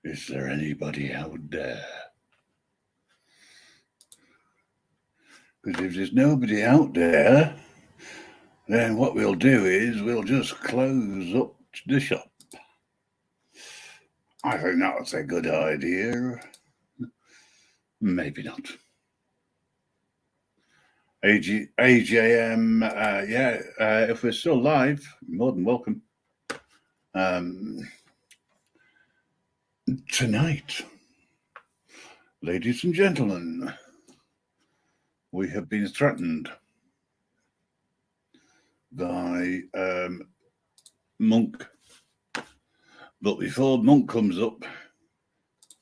Is there anybody out there? Because if there's nobody out there, then what we'll do is we'll just close up the shop. I think that's a good idea. Maybe not. AJM, if we're still live, more than welcome. Tonight, ladies and gentlemen, we have been threatened by Monk. But before Monk comes up,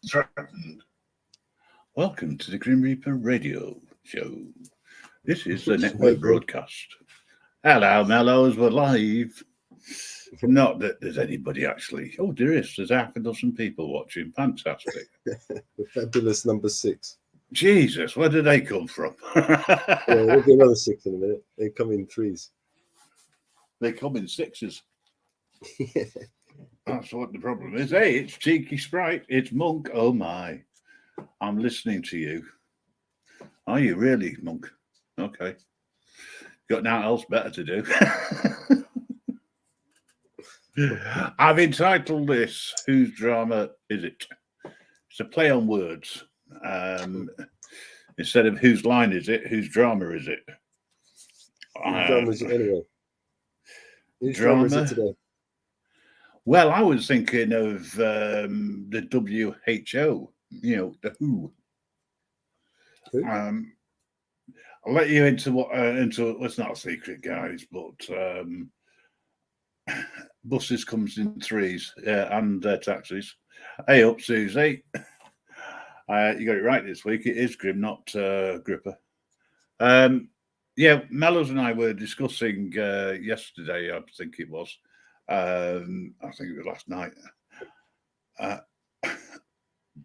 threatened. Welcome to the Grim Reaper Radio Show. This is the network broadcast. Hello, Mellows, we're live. Not that there's anybody actually. Oh, there is. There's half a dozen people watching. Fantastic. The fabulous number 6. Jesus, where did they come from? There'll be another 6 in a minute. They come in 3s. They come in 6s. Yeah. That's what the problem is. Hey, it's Cheeky Sprite. It's Monk. Oh, my. I'm listening to you. Are you really, Monk? Okay. Got nothing else better to do. I've entitled this, Whose Drama Is It? It's a play on words. Instead of whose line is it, whose drama is it? Whose drama is it anyway? Whose drama drama is it today? Well, I was thinking of the WHO, the WHO. Who? I'll let you into it's not a secret, guys, but buses comes in 3s and taxis. Hey up, Susie. You got it right this week. It is Grim, not Gripper. Mellows and I were discussing yesterday, I think it was. I think it was last night.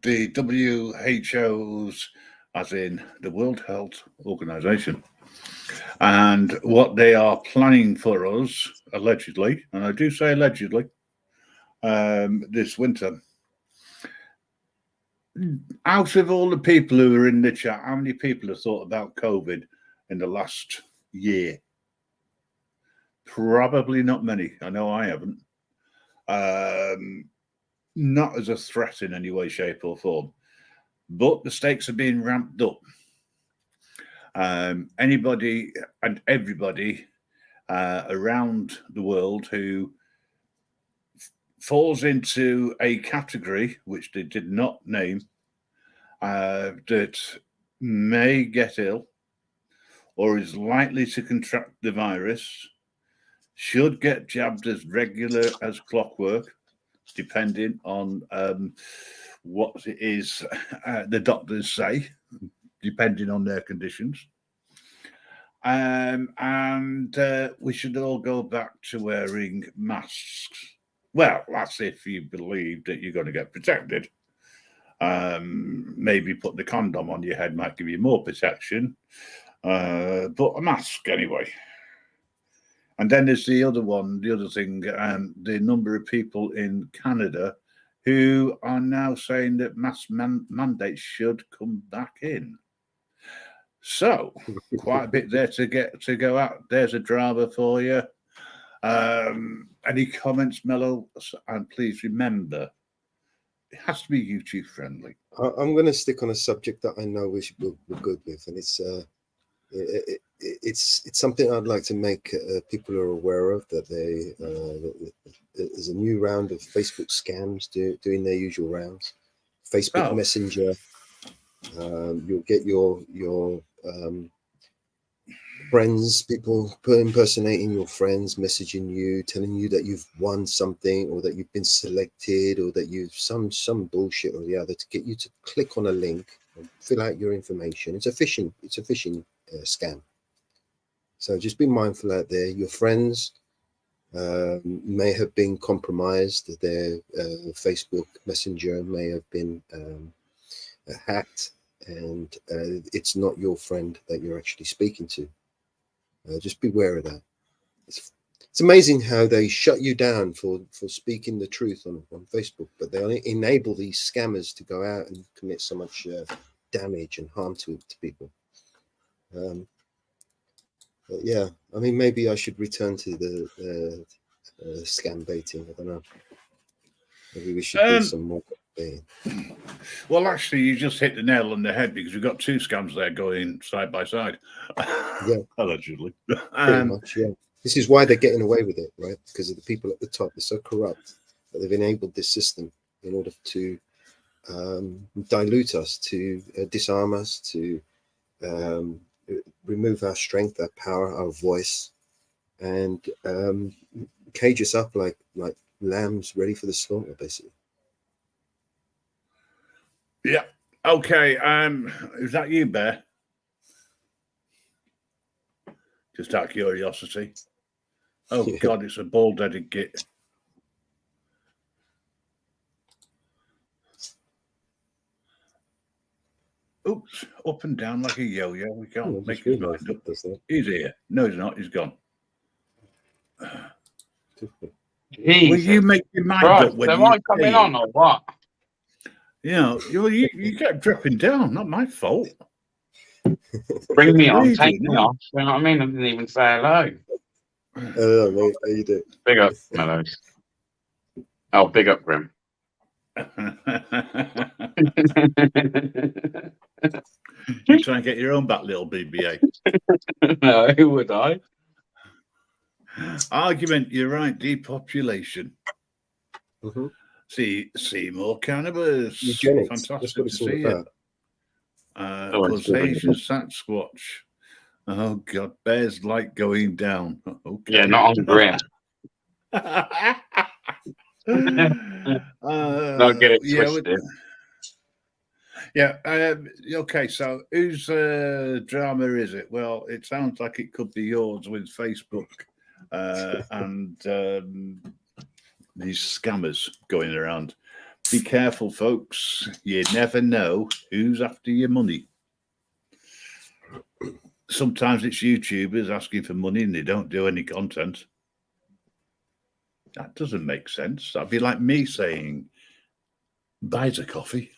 The WHO's, as in the World Health Organization, and what they are planning for us, allegedly, and I do say allegedly, this winter. Out of all the people who are in the chat, how many people have thought about COVID in the last year? Probably not many. I know I haven't. Not as a threat in any way, shape, or form. But the stakes are being ramped up. Anybody and everybody around the world who falls into a category which they did not name that may get ill or is likely to contract the virus should get jabbed as regular as clockwork, depending on what it is the doctors say, depending on their conditions. And we should all go back to wearing masks. Well, that's if you believe that you're going to get protected. Maybe put the condom on your head might give you more protection. But a mask anyway. And then there's the other thing, the number of people in Canada who are now saying that mask mandates should come back in. So, quite a bit there to go out. There's a drama for you. Any comments, Mellow? And please remember, it has to be YouTube friendly. I'm going to stick on a subject that I know we're good with, and it's something I'd like to make people are aware of, that there's a new round of Facebook scams doing their usual rounds. Facebook Messenger, you'll get your friends, people impersonating your friends, messaging you, telling you that you've won something or that you've been selected or that you've some bullshit or the other to get you to click on a link and fill out your information. It's a phishing scam. So just be mindful out there. Your friends may have been compromised. Their Facebook Messenger may have been hacked, and it's not your friend that you're actually speaking to. Just beware of that. It's amazing how they shut you down for speaking the truth on Facebook, but they enable these scammers to go out and commit so much damage and harm to people. But yeah, I mean, maybe I should return to the scam baiting. I don't know. Maybe we should do some more baiting. Well, actually, you just hit the nail on the head because we've got two scams there going side by side. Yeah, allegedly. Pretty much, yeah. This is why they're getting away with it, right? Because of the people at the top. They're so corrupt that they've enabled this system in order to dilute us, to disarm us, to remove our strength, our power, our voice, and cage us up like lambs ready for the slaughter, basically. Yeah. Okay. Is that you, Bear? Just out of curiosity. Oh, yeah. God, it's a bald-headed git. Oops, up and down like a yo-yo. We can't make his mind up. He's here. No, he's not. He's gone. Jesus. Will you make your mind up when am I coming on or what? Yeah, you kept dropping down. Not my fault. Bring me on, take me off. You know what I mean? I didn't even say hello. Hello, mate. How you doing? Big up, Mellows. Oh, big up, Grim. You try and get your own back, little BBA. No, would I? Argument, you're right. Depopulation. Mm-hmm. See more cannabis. Eugenics. Fantastic. That's what it's to all see about. Causation Sasquatch. Oh God, bears like going down. Okay. Yeah, not on Grim. Don't get it twisted. Yeah. Okay. So, whose drama is it? Well, it sounds like it could be yours with Facebook and these scammers going around. Be careful, folks. You never know who's after your money. Sometimes it's YouTubers asking for money and they don't do any content. That doesn't make sense. That'd be like me saying, buys a coffee.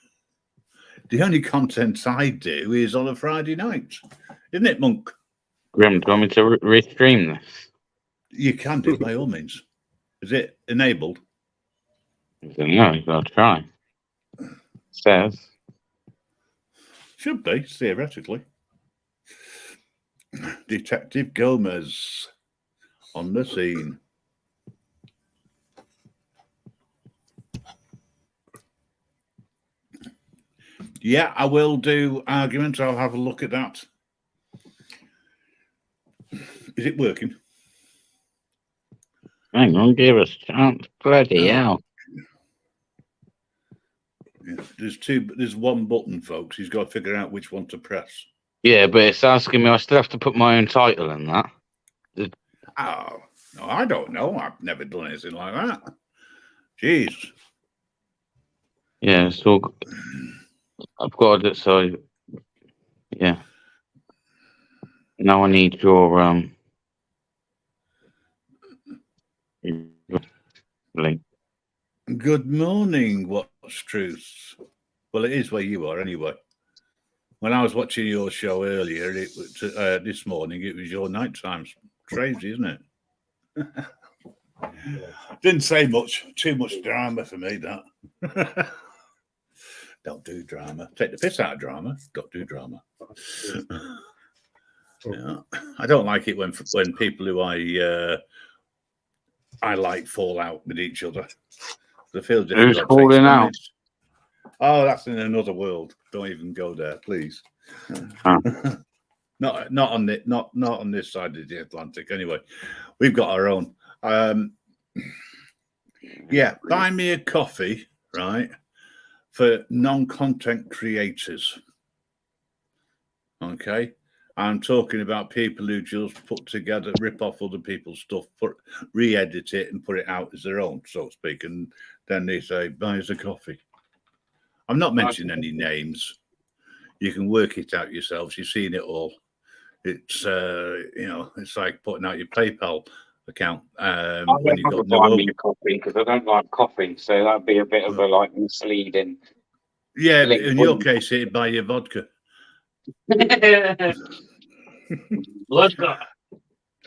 The only content I do is on a Friday night. Isn't it, Monk? Grim, do you want me to restream this? You can do, by all means. Is it enabled? No, you've got to try. It says. Should be, theoretically. Detective Gomez on the scene. Yeah, I will do arguments. I'll have a look at that. Is it working? Hang on, give us a chance. Bloody hell. Yeah, there's one button, folks. He's got to figure out which one to press. Yeah, but it's asking me, I still have to put my own title in that. Oh, no, I don't know. I've never done anything like that. Jeez. Yeah, so I've got it, so yeah. Now I need your link. Good morning, What's Truth? Well, it is where you are anyway. When I was watching your show earlier, it was this morning. It was your night times. Crazy, isn't it? Didn't say much. Too much drama for me. That. Don't do drama. Take the piss out of drama. Don't do drama. Yeah. I don't like it when people who I like fall out with each other. I feel Who's falling out? Oh, that's in another world. Don't even go there, please. Not on this side of the Atlantic. Anyway, we've got our own. Yeah, buy me a coffee, right, for non-content creators. Okay, I'm talking about people who just rip off other people's stuff, re-edit it, and put it out as their own, so to speak, and then they say, buy us a coffee. I'm not mentioning any names. You can work it out yourselves. You've seen it all. It's it's like putting out your PayPal account I when you've would got buy no. me a coffee because I don't like coffee, so that'd be a bit of a like misleading. Yeah, link, in your wouldn't case, it'd buy you vodka. Let's go.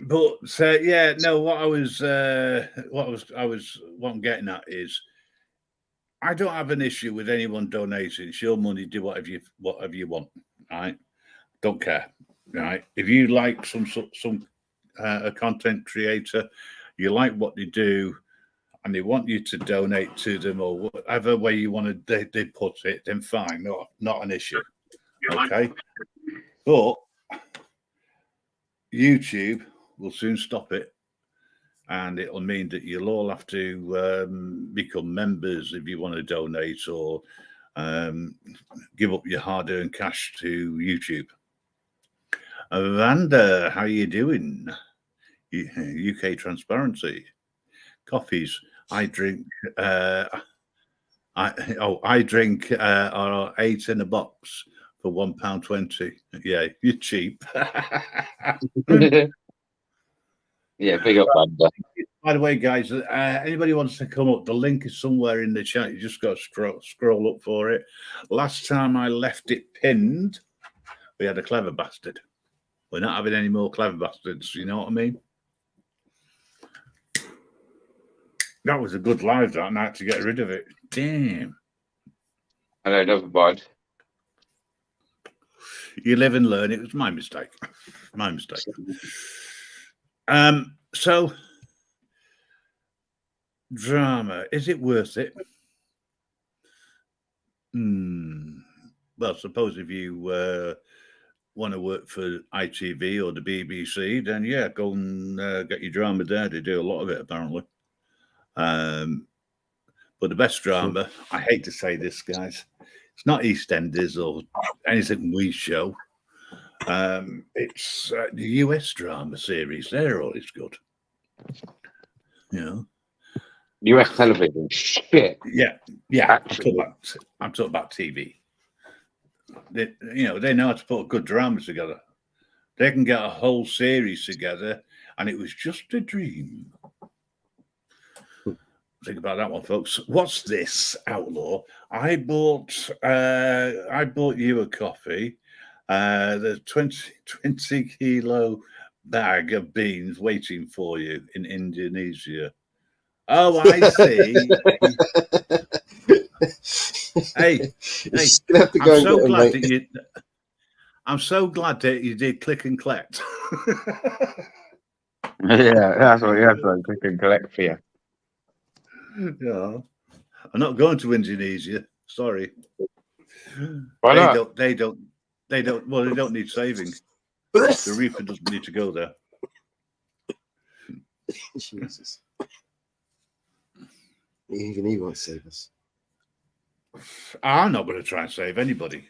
But yeah, no. What I'm getting at is, I don't have an issue with anyone donating. It's your money. Do whatever you want. Right? Don't care. Right? If you like some a content creator, you like what they do, and they want you to donate to them or whatever way you want to they put it, then fine. Not an issue. Okay. But YouTube will soon stop it, and it'll mean that you'll all have to become members if you want to donate or give up your hard-earned cash to YouTube. Vanda, how you doing? UK Transparency. Coffees. I drink. I drink are 8 in a box for £1.20. Yeah, you're cheap. Yeah, big up, Wanda. By the way, guys, anybody wants to come up, the link is somewhere in the chat. You just got to scroll up for it. Last time I left it pinned, we had a clever bastard. We're not having any more clever bastards. You know what I mean? That was a good live that night to get rid of it. Damn. I don't know, bud. You live and learn. It was my mistake. My mistake. So, drama, is it worth it? Well, suppose if you want to work for ITV or the BBC, then yeah, go and get your drama there. They do a lot of it, apparently. But the best drama, I hate to say this, guys, it's not EastEnders or anything we show. It's the US drama series. They're always good. You know? US television, shit. Yeah. Actually. I'm talking about TV. They know how to put good dramas together. They can get a whole series together, and it was just a dream. Think about that one, folks. What's this, Outlaw? I bought you a coffee. There's 20 kilo bag of beans waiting for you in Indonesia. Oh, I see. hey, I'm so glad that you did click and collect. Yeah, that's what you have to click and collect for you. Yeah, I'm not going to Indonesia. Sorry. Why not? They don't. Well, they don't need saving. The reefer doesn't need to go there. Jesus. Even he won't save us. I'm not going to try and save anybody.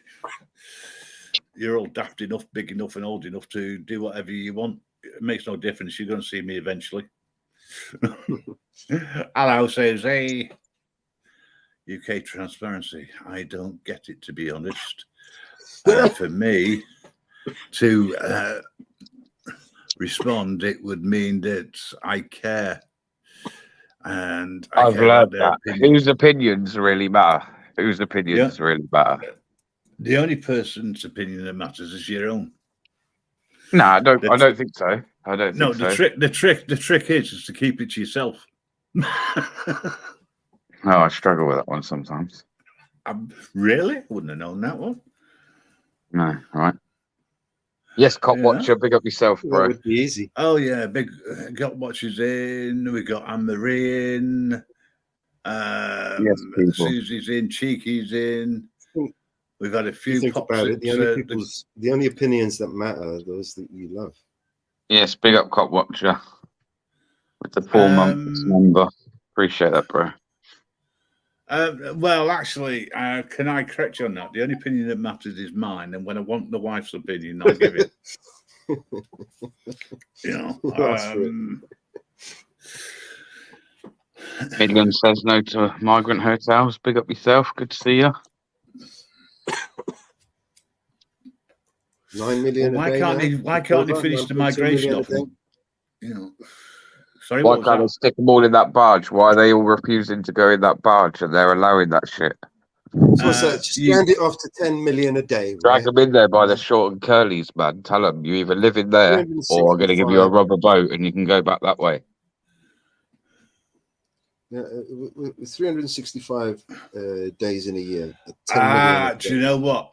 You're all daft enough, big enough, and old enough to do whatever you want. It makes no difference. You're going to see me eventually. Hello, says hey. UK Transparency. I don't get it, to be honest. For me to respond, it would mean that I care. And I've learned that. Whose opinions really matter? Whose opinions really matter? The only person's opinion that matters is your own. No, I don't think so. I don't think so. The trick is to keep it to yourself. Oh, I struggle with that one sometimes. Really? Wouldn't have known that one. No, right. Yes, Cop Watcher, big up yourself, bro. That would be easy. Oh yeah, big Cop Watchers in. We got Anne-Marie in. Yes, people. Susie's in. Cheeky's in. We've had a few. Think about it. The only opinions that matter are those that you love. Yes, big up Cop Watcher with the 4 months number. Appreciate that, bro. Well, actually, can I correct you on that? The only opinion that matters is mine, and when I want the wife's opinion, I'll give it. Midland says no to migrant hotels. Big up yourself. Good to see you. 9 million. Well, why can't he finish the migration off? Sorry, Why what was can't they that? stick them all in that barge? Why are they all refusing to go in that barge and they're allowing that shit? So what's that? Just you- hand it off to 10 million a day, Drag right? them in there by the short and curlies, man. Tell them you either live in there or I'm going to give you a 365. rubber boat and you can go back that way. Yeah, with 365 days in a year. 10 million a do you day. know what?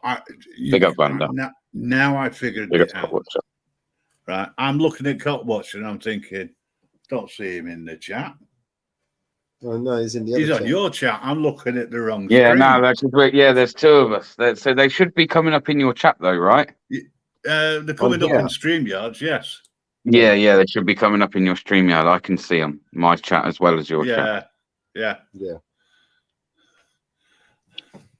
Big up, Van Damme. Now I figured Big up, it out. Watcher. Right, I'm looking at Cop Watch and I'm thinking, don't see him in the chat. Oh no, he's in the other He's on chat. your chat. I'm looking at the wrong Yeah, screen. no, there's two of us. So they should be coming up in your chat, though, right? They're coming up yeah. in StreamYards, yes. Yeah, they should be coming up in your StreamYard. I can see them. My chat as well as your chat. Yeah.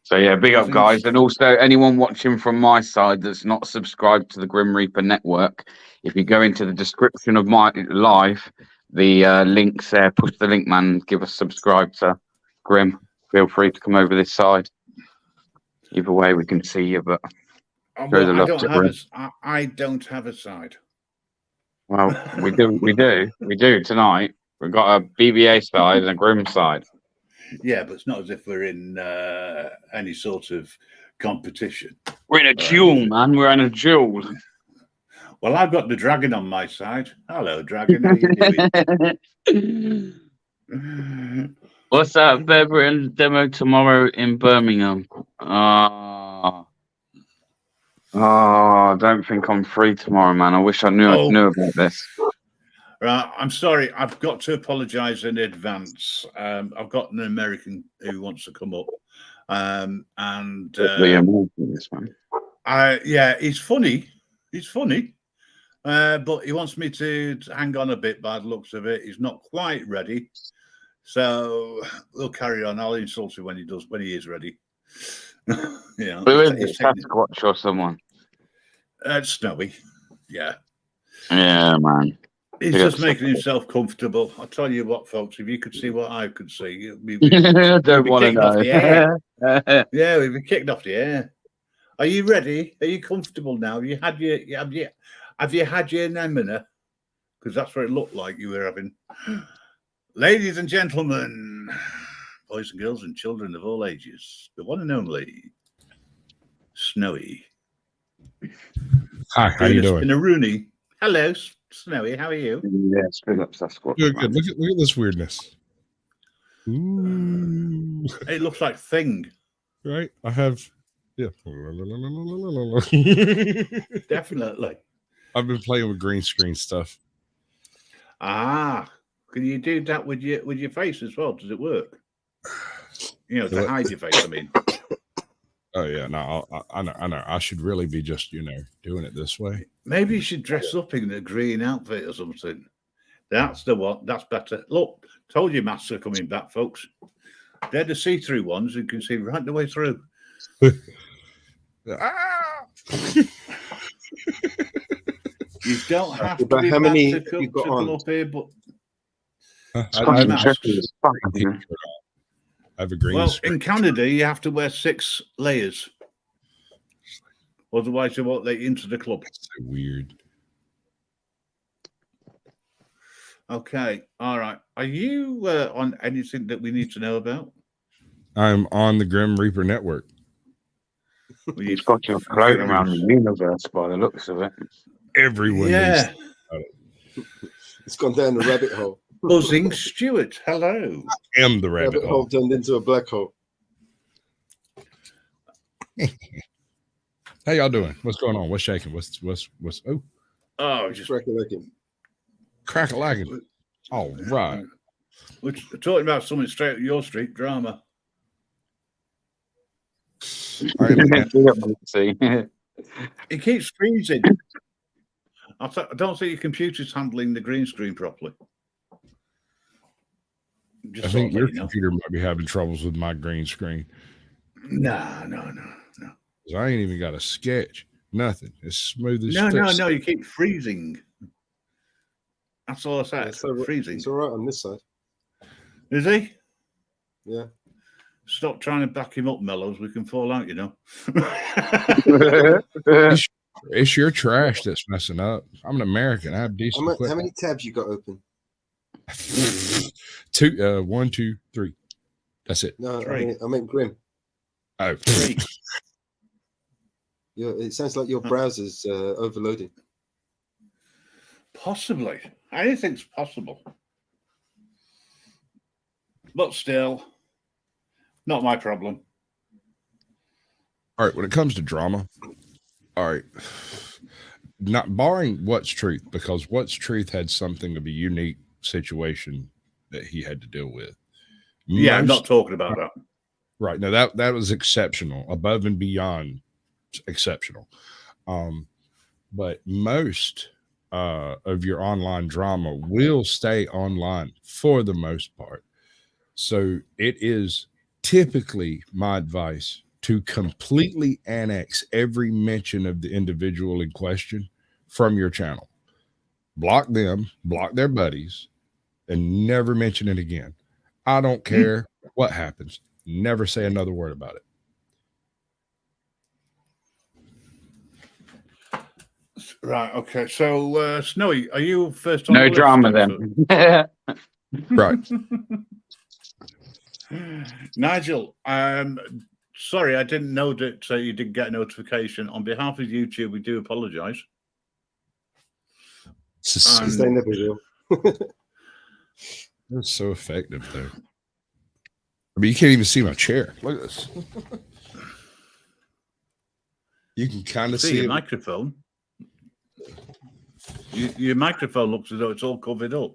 So yeah, big up, guys. And also anyone watching from my side that's not subscribed to the Grim Reaper Network, if you go into the description of my live, the links there, push the link, man, give us subscribe to Grim. Feel free to come over this side. Either way, we can see you, but Well, I don't have a side. well, we do tonight. We've got a BBA side and a Grim side. Yeah, but it's not as if we're in any sort of competition. We're in a duel, man. We're in a duel. Well, I've got the dragon on my side. Hello, dragon. How you doing? What's that? Beverly demo tomorrow in Birmingham. I don't think I'm free tomorrow, man. I wish I knew about this. Right, I'm sorry. I've got to apologise in advance. I've got an American who wants to come up, he's funny. He's funny, but he wants me to hang on a bit. By the looks of it, he's not quite ready. So we'll carry on. I'll insult him when he is ready. Who is it? Sasquatch or someone? Snowy. Yeah. Yeah, man. He's just making himself comfortable. I'll tell you what, folks, if you could see what I could see, we'd don't want to know. Yeah, we'd be kicked off the air. Are you ready? Are you comfortable now? Have you had your anemone? Because that's what it looked like you were having. Ladies and gentlemen, boys and girls and children of all ages, the one and only Snowy. Hi, how you doing? Rooney. Hello, Snowy. How are you? Yeah, big up Sasquatch. Good. Look at this weirdness. Ooh. It looks like Thing. Right? I have, yeah. Definitely. I've been playing with green screen stuff. Can you do that with your face as well? Does it work? To hide your face, I mean. Oh yeah, no, I know. I should really be just, doing it this way. Maybe you should dress up in a green outfit or something. That's the one. That's better. Look, told you masks are coming back, folks. They're the see-through ones you can see right the way through. You don't have to be how many to you got come on? up here, but I have a green screen. In Canada, you have to wear 6 layers. Otherwise, they won't let you into the club. That's so weird. Okay. All right. Are you on anything that we need to know about? I'm on the Grim Reaper Network. You've got your float around the universe by the looks of it. Everyone knows about it. It's gone down the rabbit hole. Buzzing Stewart, hello. I am the rabbit hole. Turned into a black hole. How y'all doing? What's going on? What's shaking? What's just crack-a-lacking. All right. We're talking about something straight up your street, drama. All right, It keeps freezing. I don't think your computer's handling the green screen properly. I think your computer might be having troubles with my green screen. No. I ain't even got a sketch. Nothing. It's smooth as No. You keep freezing. That's all I said. Freezing. It's all right on this side. Is he? Yeah. Stop trying to back him up, Mellows. We can fall out, It's your trash that's messing up. I'm an American. I have decent equipment. How many tabs you got open? Two, 1, 2, 3. That's it. No, Three. I meant Grim. Oh, 3. It sounds like your browser's overloading. Possibly. Anything's possible. But still, not my problem. all right. When it comes to drama, all right. Not barring What's Truth, because What's Truth had something of a unique situation that he had to deal with. Yeah, I'm Most- not talking about that. Right. No, that was exceptional, above and beyond exceptional. But most of your online drama will stay online for the most part. So it is typically my advice to completely annex every mention of the individual in question from your channel. Block them, block their buddies, and never mention it again. I don't care what happens. Never say another word about it. Right, okay. So, Snowy, are you first on No the list drama then? then. Right. Nigel, sorry, I didn't know that you didn't get a notification. On behalf of YouTube, we do apologize. They never will. That's so effective, though. I mean, you can't even see my chair. Look at this. You can kind of See see your it. microphone. Your microphone looks as though it's all covered up.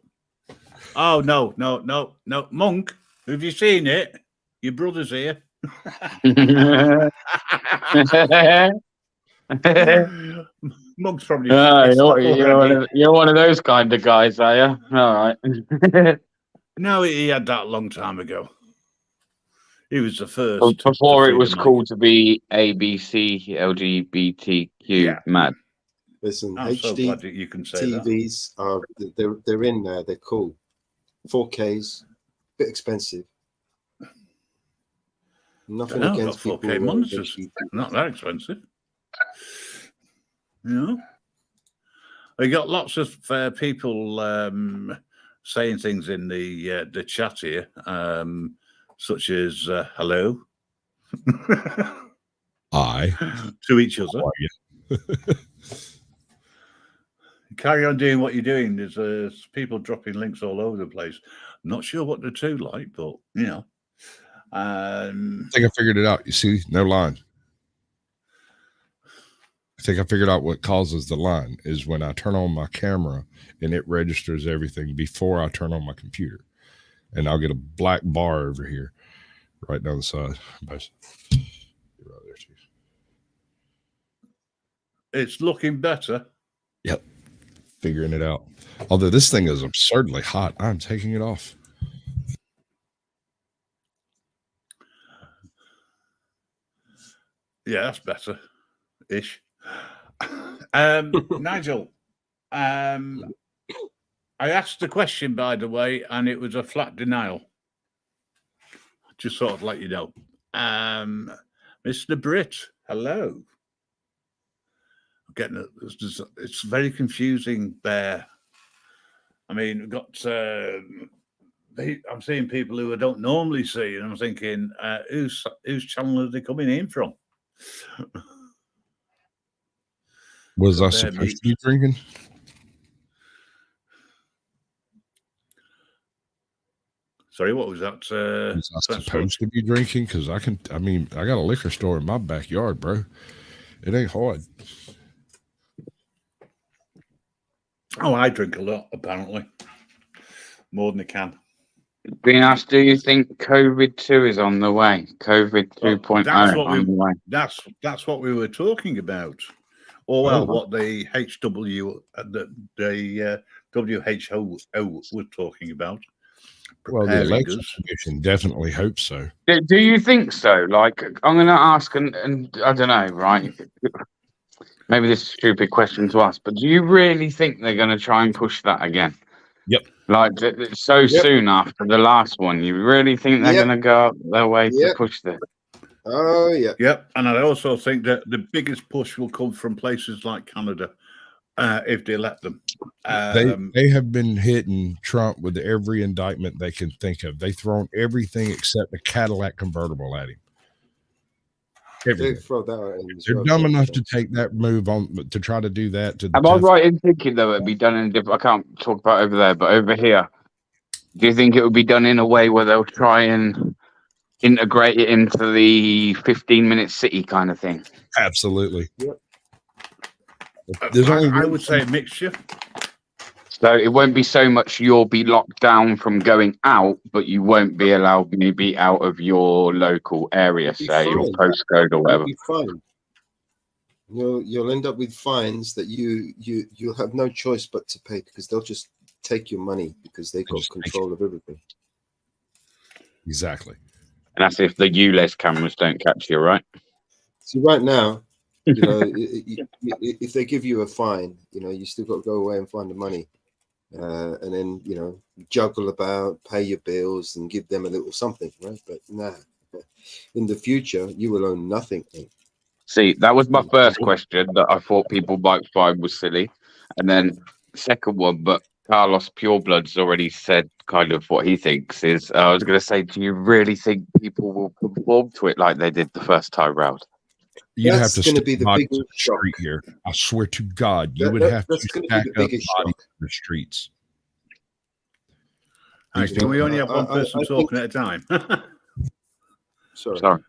Oh, no. Monk, have you seen it? Your brother's here. Monk's probably... You're one of those kind of guys, are you? All right. No, he had that a long time ago. He was the first. Before it was cool to be ABC, LGBTQ mad. Listen, I'm so HD glad that you can say that. TVs are they're in there. They're cool. 4Ks, bit expensive. Nothing No, against got 4K people. monitors. Not that expensive. You know, we got lots of people saying things in the chat here, such as hello to each other. Carry on doing what you're doing. There's people dropping links all over the place. Not sure what the two like, but you know. I think I figured it out. You see, no line. I think I figured out what causes the line is when I turn on my camera and it registers everything before I turn on my computer. And I'll get a black bar over here, right down the side. Right there too. It's looking better. Yep. Figuring it out. Although this thing is absurdly hot, I'm taking it off. Yeah, that's better ish. Nigel, I asked the question, by the way, and it was a flat denial. Just sort of let you know. Mr. Britt, hello. Getting it. It's very confusing there. I mean, we've got. I'm seeing people who I don't normally see, and I'm thinking, whose channel are they coming in from? Was I supposed to be drinking? Sorry, what was that? Was I supposed to be drinking? Because I got a liquor store in my backyard, bro. It ain't hard. Oh, I drink a lot, apparently. More than I can. Being asked, do you think COVID 2 is on the way? COVID 2.0 on the way. That's what we were talking about. Or well, what the WHO was talking about. Well, the election commission definitely hopes so. Do you think so? Like, I'm going to ask, and I don't know, right? Maybe this is a stupid question to ask, but do you really think they're going to try and push that again? Yep. Like, soon after the last one, you really think they're going to go up their way to push this? Oh, yeah. Yep. And I also think that the biggest push will come from places like Canada. if they let them. They have been hitting Trump with every indictment they can think of. They've thrown everything except a Cadillac convertible at him. They Everything. throw that at him as They're well, dumb don't enough they? to take that move on to try to do that to the Am I Tesla. right in thinking though it'd be done in a different? I can't talk about over there, but over here, do you think it would be done in a way where they'll try and integrate it into the 15-minute city kind of thing? Absolutely. Yep. There's only I would say a mixture. So it won't be so much you'll be locked down from going out, but you won't be allowed maybe out of your local area, You'll be say, or fine. postcode or You'll whatever. be fine. You'll end up with fines that you'll have no choice but to pay, because they'll just take your money because they've got Just take control of everything. Exactly. And that's if the ULEZ cameras don't catch you, right? See, right now, you know, if they give you a fine, you know, you still got to go away and find the money, and then, you know, juggle about, pay your bills, and give them a little something, right? But nah, in the future, you will own nothing. See, that was my first question that I thought people might find was silly. And then second one, but Carlos Pureblood's already said kind of what he thinks is, I was going to say, do you really think people will conform to it like they did the first time round? You'd That's have to gonna stack be the bodies biggest in the street shock. here. I swear to God, you That- would that- have that's to gonna be stack the up biggest bodies shock. in the streets. Hey, These can people- we only have one I person think- talking at a time? Sorry. Sorry.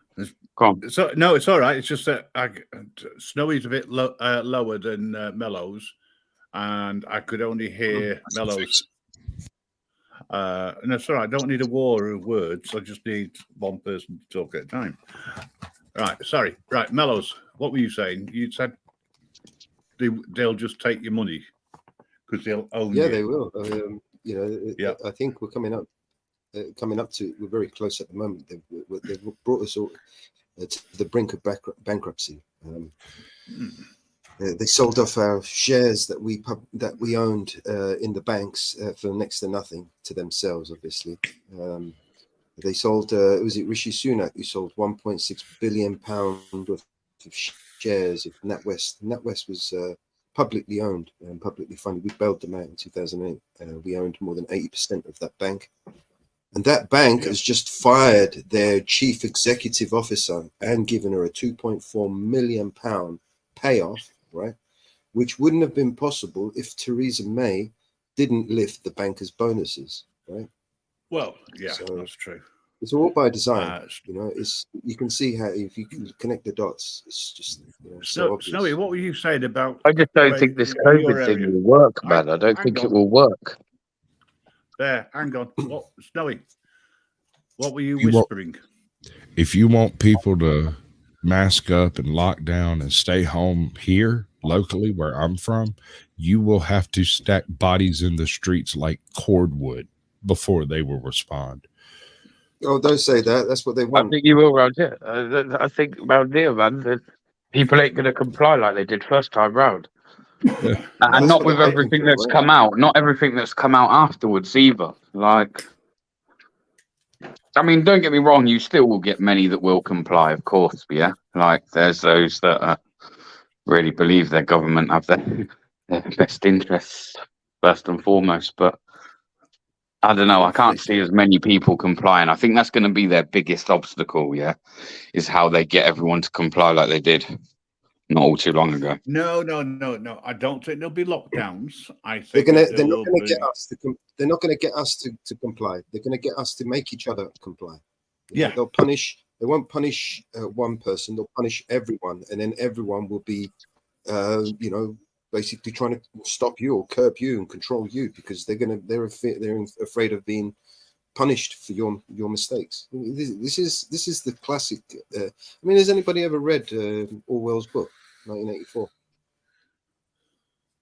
Come on. So no, it's all right. It's just that Snowy's a bit lower than Mellows, and I could only hear Mellows. No, it's all right. I don't need a war of words. I just need one person to talk at a time. Right. Sorry. Right. Mellows, what were you saying? You said they'll just take your money because they'll own Yeah, you. they will. You know, Yeah. I think we're coming up to. We're very close at the moment. They've brought us all to the brink of bankruptcy. They sold off our shares that we owned in the banks for next to nothing to themselves. Obviously, they sold. Was it Rishi Sunak who sold 1.6 billion pound worth of shares of NatWest? NatWest was publicly owned and publicly funded. We bailed them out in 2008. We owned more than 80% of that bank. And that bank has just fired their chief executive officer and given her a 2.4 million pound payoff, right? Which wouldn't have been possible if Theresa May didn't lift the bankers' bonuses, right? Well, yeah, So- that's true. It's all by design. Uh, You know, you can see how, if you can connect the dots, it's just, you know, so obvious. Snowy, what were you saying about? I just don't Wait, think this your COVID thing area. will work, man. I don't Hang think it on. will work. There, hang on. What, Snowy? What were you You won't- whispering? If you want people to mask up and lock down and stay home here locally where I'm from, you will have to stack bodies in the streets like cordwood before they will respond. Oh, don't say that. That's what they I want. think you will around here. I think around here, man, that people ain't going to comply like they did first time round. Yeah. And That's not what with they're hoping everything for, that's right? come out. Not everything that's come out afterwards either. Like, I mean, don't get me wrong. You still will get many that will comply, of course. Yeah, like there's those that really believe their government have their best interests first and foremost. But I don't know. I can't see as many people complying. I think that's going to be their biggest obstacle. Yeah, is how they get everyone to comply like they did not all too long ago. No. I don't think there'll be lockdowns. I They're think gonna. that They're there not will gonna get be- us to. They're not gonna get us to comply. They're gonna get us to make each other comply. You know, Yeah. they'll punish. They won't punish one person. They'll punish everyone, and then everyone will be, you know, basically trying to stop you or curb you and control you, because they're afraid of being punished for your mistakes. This is the classic. I mean, has anybody ever read Orwell's book, 1984?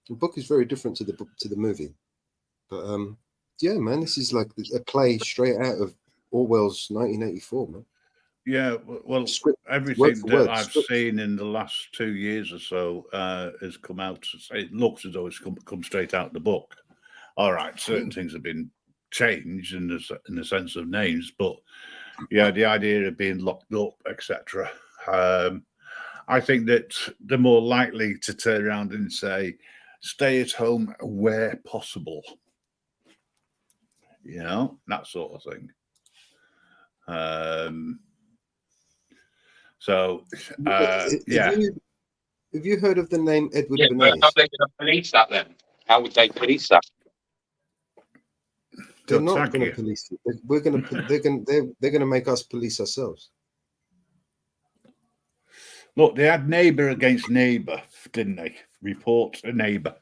The book is very different to the movie, but yeah, man, this is like a play straight out of Orwell's 1984, man. Yeah, well, Script, everything word for that word, I've script. seen in the last 2 years or so has come out. It looks as though it's come straight out of the book. All right, certain things have been changed in the sense of names, but yeah, the idea of being locked up, etc. I think that they're more likely to turn around and say, stay at home where possible. You know, that sort of thing. So, yeah. Have you heard of the name Edward Yeah, but how Bernays? are they going to police that then? How would they police that? They're They'll not tag going you. to police it. They're going to make us police ourselves. Look, they had neighbour against neighbour, didn't they? Report a neighbour,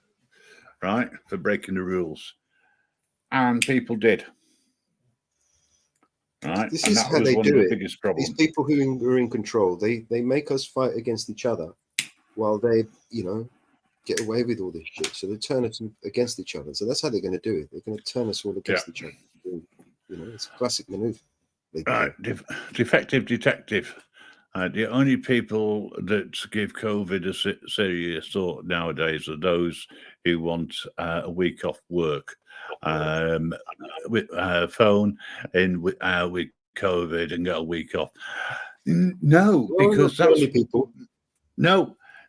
right, for breaking the rules. And people did. Right? This And is that how was they one do of the it. biggest These problems. people who are in control, they make us fight against each other while they, get away with all this shit. So they turn us against each other. So that's how they're going to do it. They're going to turn us all against each other. It's a classic maneuver. Right, defective detective. The only people that give COVID a serious thought nowadays are those who want a week off work, with phone in with COVID and get a week off. No, because not that's only people.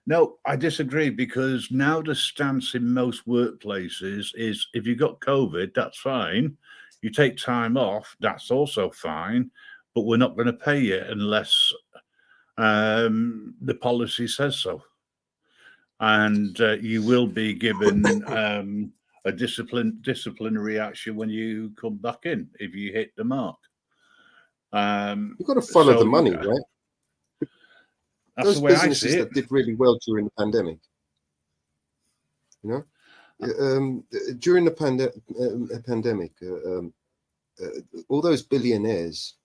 No, I disagree, because now the stance in most workplaces is if you got COVID, that's fine. You take time off, that's also fine, but we're not going to pay you unless the policy says so. And you will be given a disciplinary action when you come back in if you hit the mark. You've got to follow the money, right? That's Those the way I businesses see it. that did really well during the pandemic, during the pandemic, all those billionaires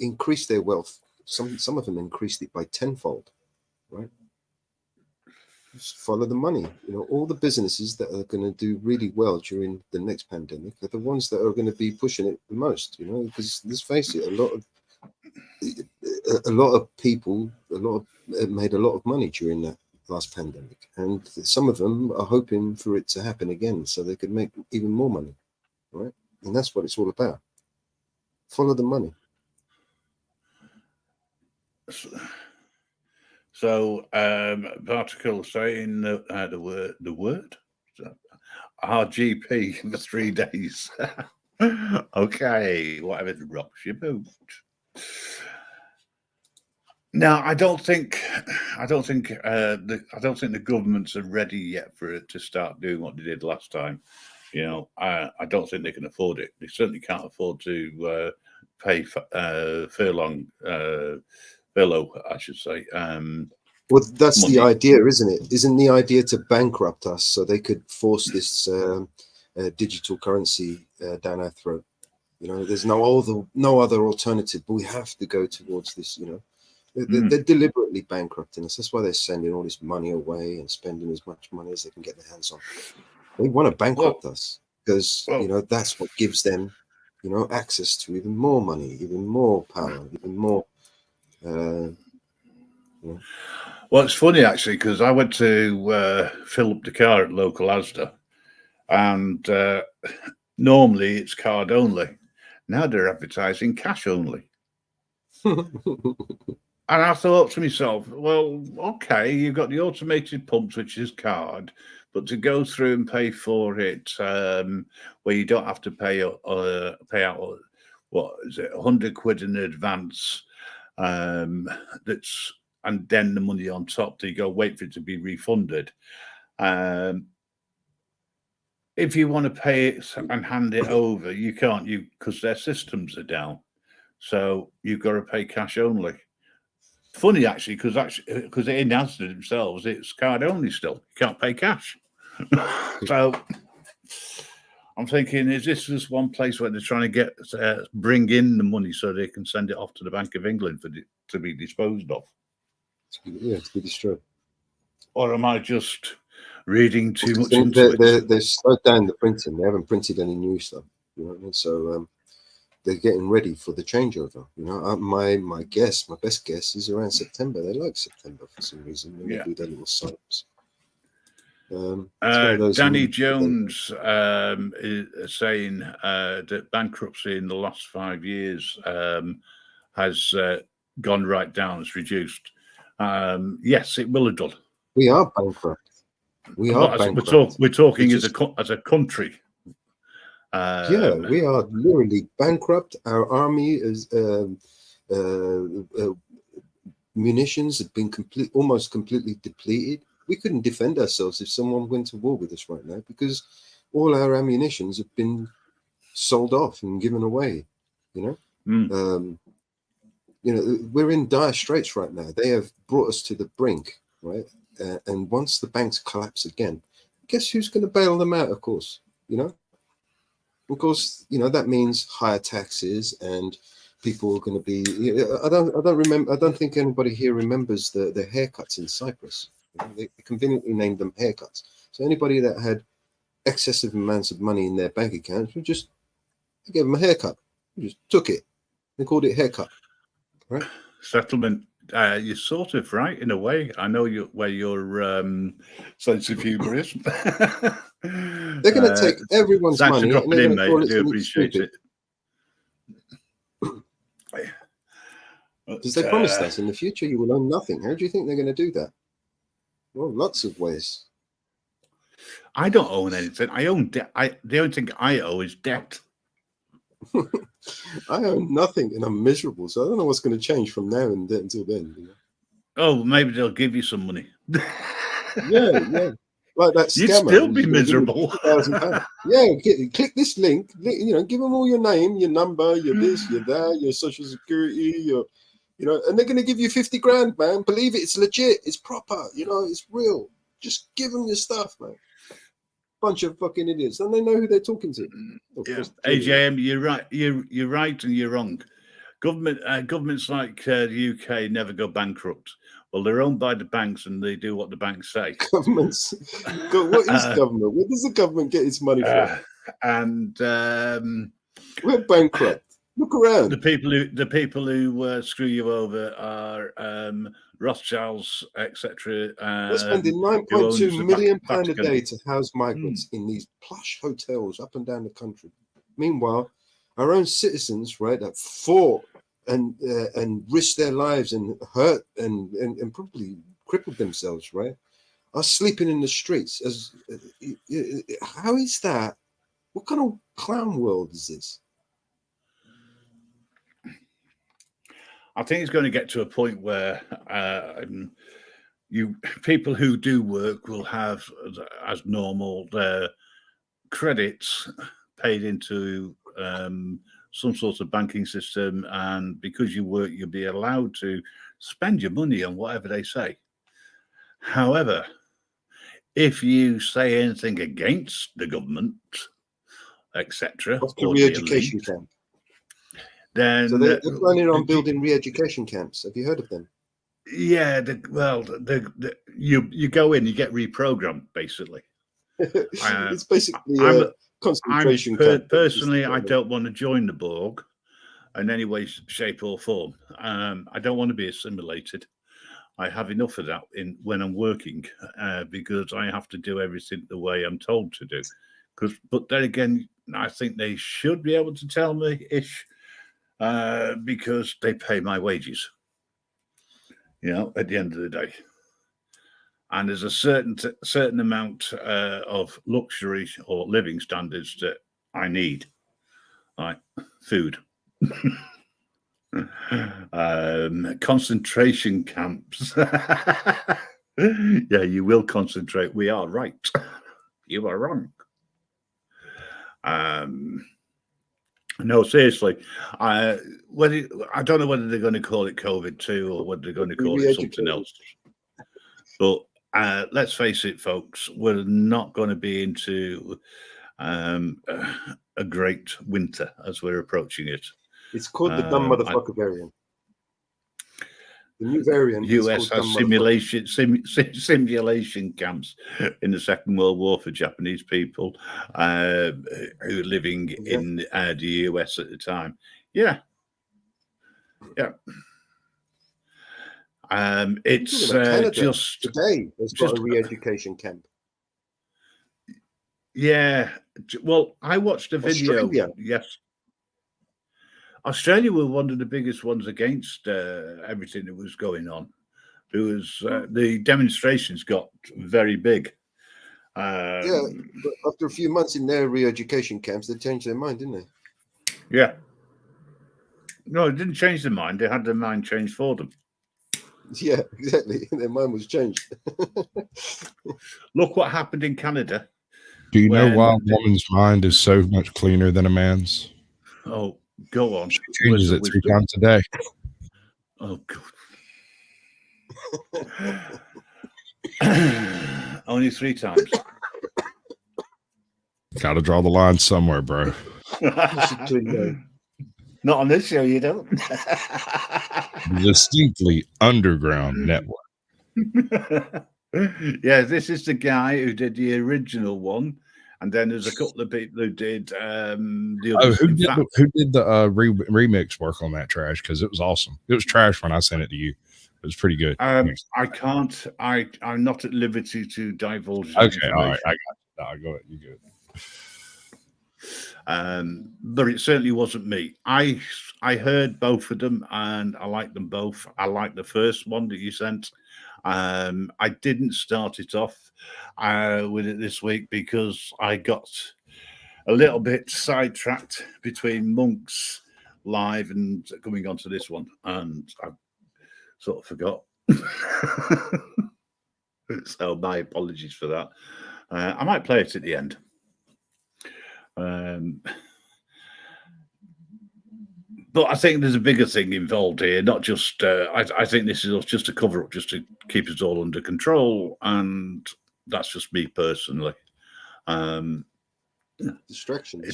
increased their wealth. Some of them increased it by tenfold, right? Just follow the money. All the businesses that are going to do really well during the next pandemic are the ones that are going to be pushing it the most. Because let's face it, a lot of people, made a lot of money during that last pandemic, and some of them are hoping for it to happen again so they could make even more money, right? And that's what it's all about. Follow the money. So, article saying the word RGP for 3 days. Okay, whatever rocks your boat. Now, I don't think the governments are ready yet for it to start doing what they did last time. I don't think they can afford it. They certainly can't afford to pay furlough, I should say. Well, that's money. the idea, isn't it? Isn't the idea to bankrupt us so they could force this digital currency down our throat? There's no other alternative, but we have to go towards this. They're deliberately bankrupting us. That's why they're sending all this money away and spending as much money as they can get their hands on. They want to bankrupt us because that's what gives them access to even more money, even more power, even more. Well, it's funny actually, because I went to fill up the car at local Asda, and normally it's card only. Now they're advertising cash only. And I thought to myself, well, okay, you've got the automated pumps, which is card, but to go through and pay for it, where you don't have to pay out, what is it, 100 quid in advance, that's, and then the money on top, that you go wait for it to be refunded. If you want to pay it and hand it over, you can't, because their systems are down. So you've got to pay cash only. Funny actually, because in Asda themselves, it's card only still. You can't pay cash. So I'm thinking, is this just one place where they're trying to bring in the money so they can send it off to the Bank of England to be disposed of? Yeah, to be destroyed. Or am I just reading too much into it? They've slowed down the printing. They haven't printed any new stuff. So they're getting ready for the changeover. My best guess is around September. They like September for some reason when they do their little sign-ups. Danny Jones is saying that bankruptcy in the last 5 years has gone right down. It's reduced. Yes, it will have done. We are bankrupt. We are bankrupt. We're talking It's as a country. Yeah, we are literally bankrupt. Our army is munitions have been almost completely depleted. We couldn't defend ourselves if someone went to war with us right now because all our ammunitions have been sold off and given away. You know, we're in dire straits right now. They have brought us to the brink, right? And once the banks collapse again, guess who's going to bail them out? Of course, Of course, that means higher taxes and people are going to be. I don't think anybody here remembers the haircuts in Cyprus. They conveniently named them haircuts. So anybody that had excessive amounts of money in their bank accounts would just give them a haircut. We just took it. They called it haircut. Right? Settlement. You're sort of right in a way. I know where your sense of humour is. They're going to take everyone's money and they're going to call it something stupid. Because they promised us in the future you will own nothing. How do you think they're going to do that? Well, lots of ways. I don't own anything. I own debt. The only thing I owe is debt. I own nothing and I'm miserable. So I don't know what's going to change from now and then until then. Oh, maybe they'll give you some money. Yeah. Like that scammer. You'd still be miserable. Yeah, click this link. Give them all your name, your number, your this, your that, your social security, and they're going to give you 50 grand, man. Believe it, it's legit, it's proper, it's real. Just give them your stuff, man. Bunch of fucking idiots, and they know who they're talking to. AJM, you're right. You're right, and you're wrong. Governments like the UK never go bankrupt. Well, they're owned by the banks, and they do what the banks say. Governments. What is government? Where does the government get its money from? We're bankrupt. Look around. The people who screw you over are Rothschilds, etc. We're spending £9.2 million a day to house migrants in these plush hotels up and down the country. Meanwhile, our own citizens, right, that fought and risked their lives and hurt and probably crippled themselves, right, are sleeping in the streets. How is that? What kind of clown world is this? I think it's going to get to a point where people who do work will have, as normal, their credits paid into some sort of banking system, and because you work, you'll be allowed to spend your money on whatever they say. However, if you say anything against the government, etc., what's the re-education camp? Then so they're planning on building re-education camps. Have you heard of them? Yeah, you go in, you get reprogrammed, basically. It's basically a concentration camp. Personally, I don't want to join the Borg in any way, shape, or form. I don't want to be assimilated. I have enough of that when I'm working because I have to do everything the way I'm told to do. But then again, I think they should be able to tell me because they pay my wages. At the end of the day, and there's a certain amount of luxury or living standards that I need, like food. Concentration camps. Yeah, you will concentrate. We are right. You are wrong. No, seriously. I don't know whether they're going to call it COVID-2 or whether they're going to call it something else. But let's face it, folks, we're not going to be into a great winter as we're approaching it. It's called the dumb motherfucker variant. The new variant. US has simulation camps in the Second World War for Japanese people who were living in the US at the time. Yeah. It's just today. There's got a re-education camp. Yeah. Well, I watched a video. Australia. Yes. Australia were one of the biggest ones against everything that was going on. There was the demonstrations got very big, Yeah, but after a few months in their re-education camps, they changed their mind, didn't they? Yeah. No, it didn't change their mind. They had their mind changed for them. Yeah, exactly. Their mind was changed. Look what happened in Canada. Do you know When why a woman's mind is so much cleaner than a man's? Oh, go on. She Words changes of it 3 wisdom. times a day. Oh, God. Only 3 times. Got to draw the line somewhere, bro. Not on this show, you don't. Distinctly underground network. Yeah, this is the guy who did the original one, and then there's a couple of people who did the Oh, others. who In did fact, the remix work on that trash? Because it was awesome. It was trash when I sent it to you. It was pretty good. I can't. I'm not at liberty to divulge. That Okay, all right. I got you. No, go ahead. You good? But it certainly wasn't me. I heard both of them, and I liked them both. I liked the first one that you sent. I didn't start it off with it this week because I got a little bit sidetracked between Monk's live and coming on to this one, and I sort of forgot. So my apologies for that. I might play it at the end. But I think there's a bigger thing involved here, not just, I think this is just a cover up, just to keep us all under control. And that's just me personally. Distraction.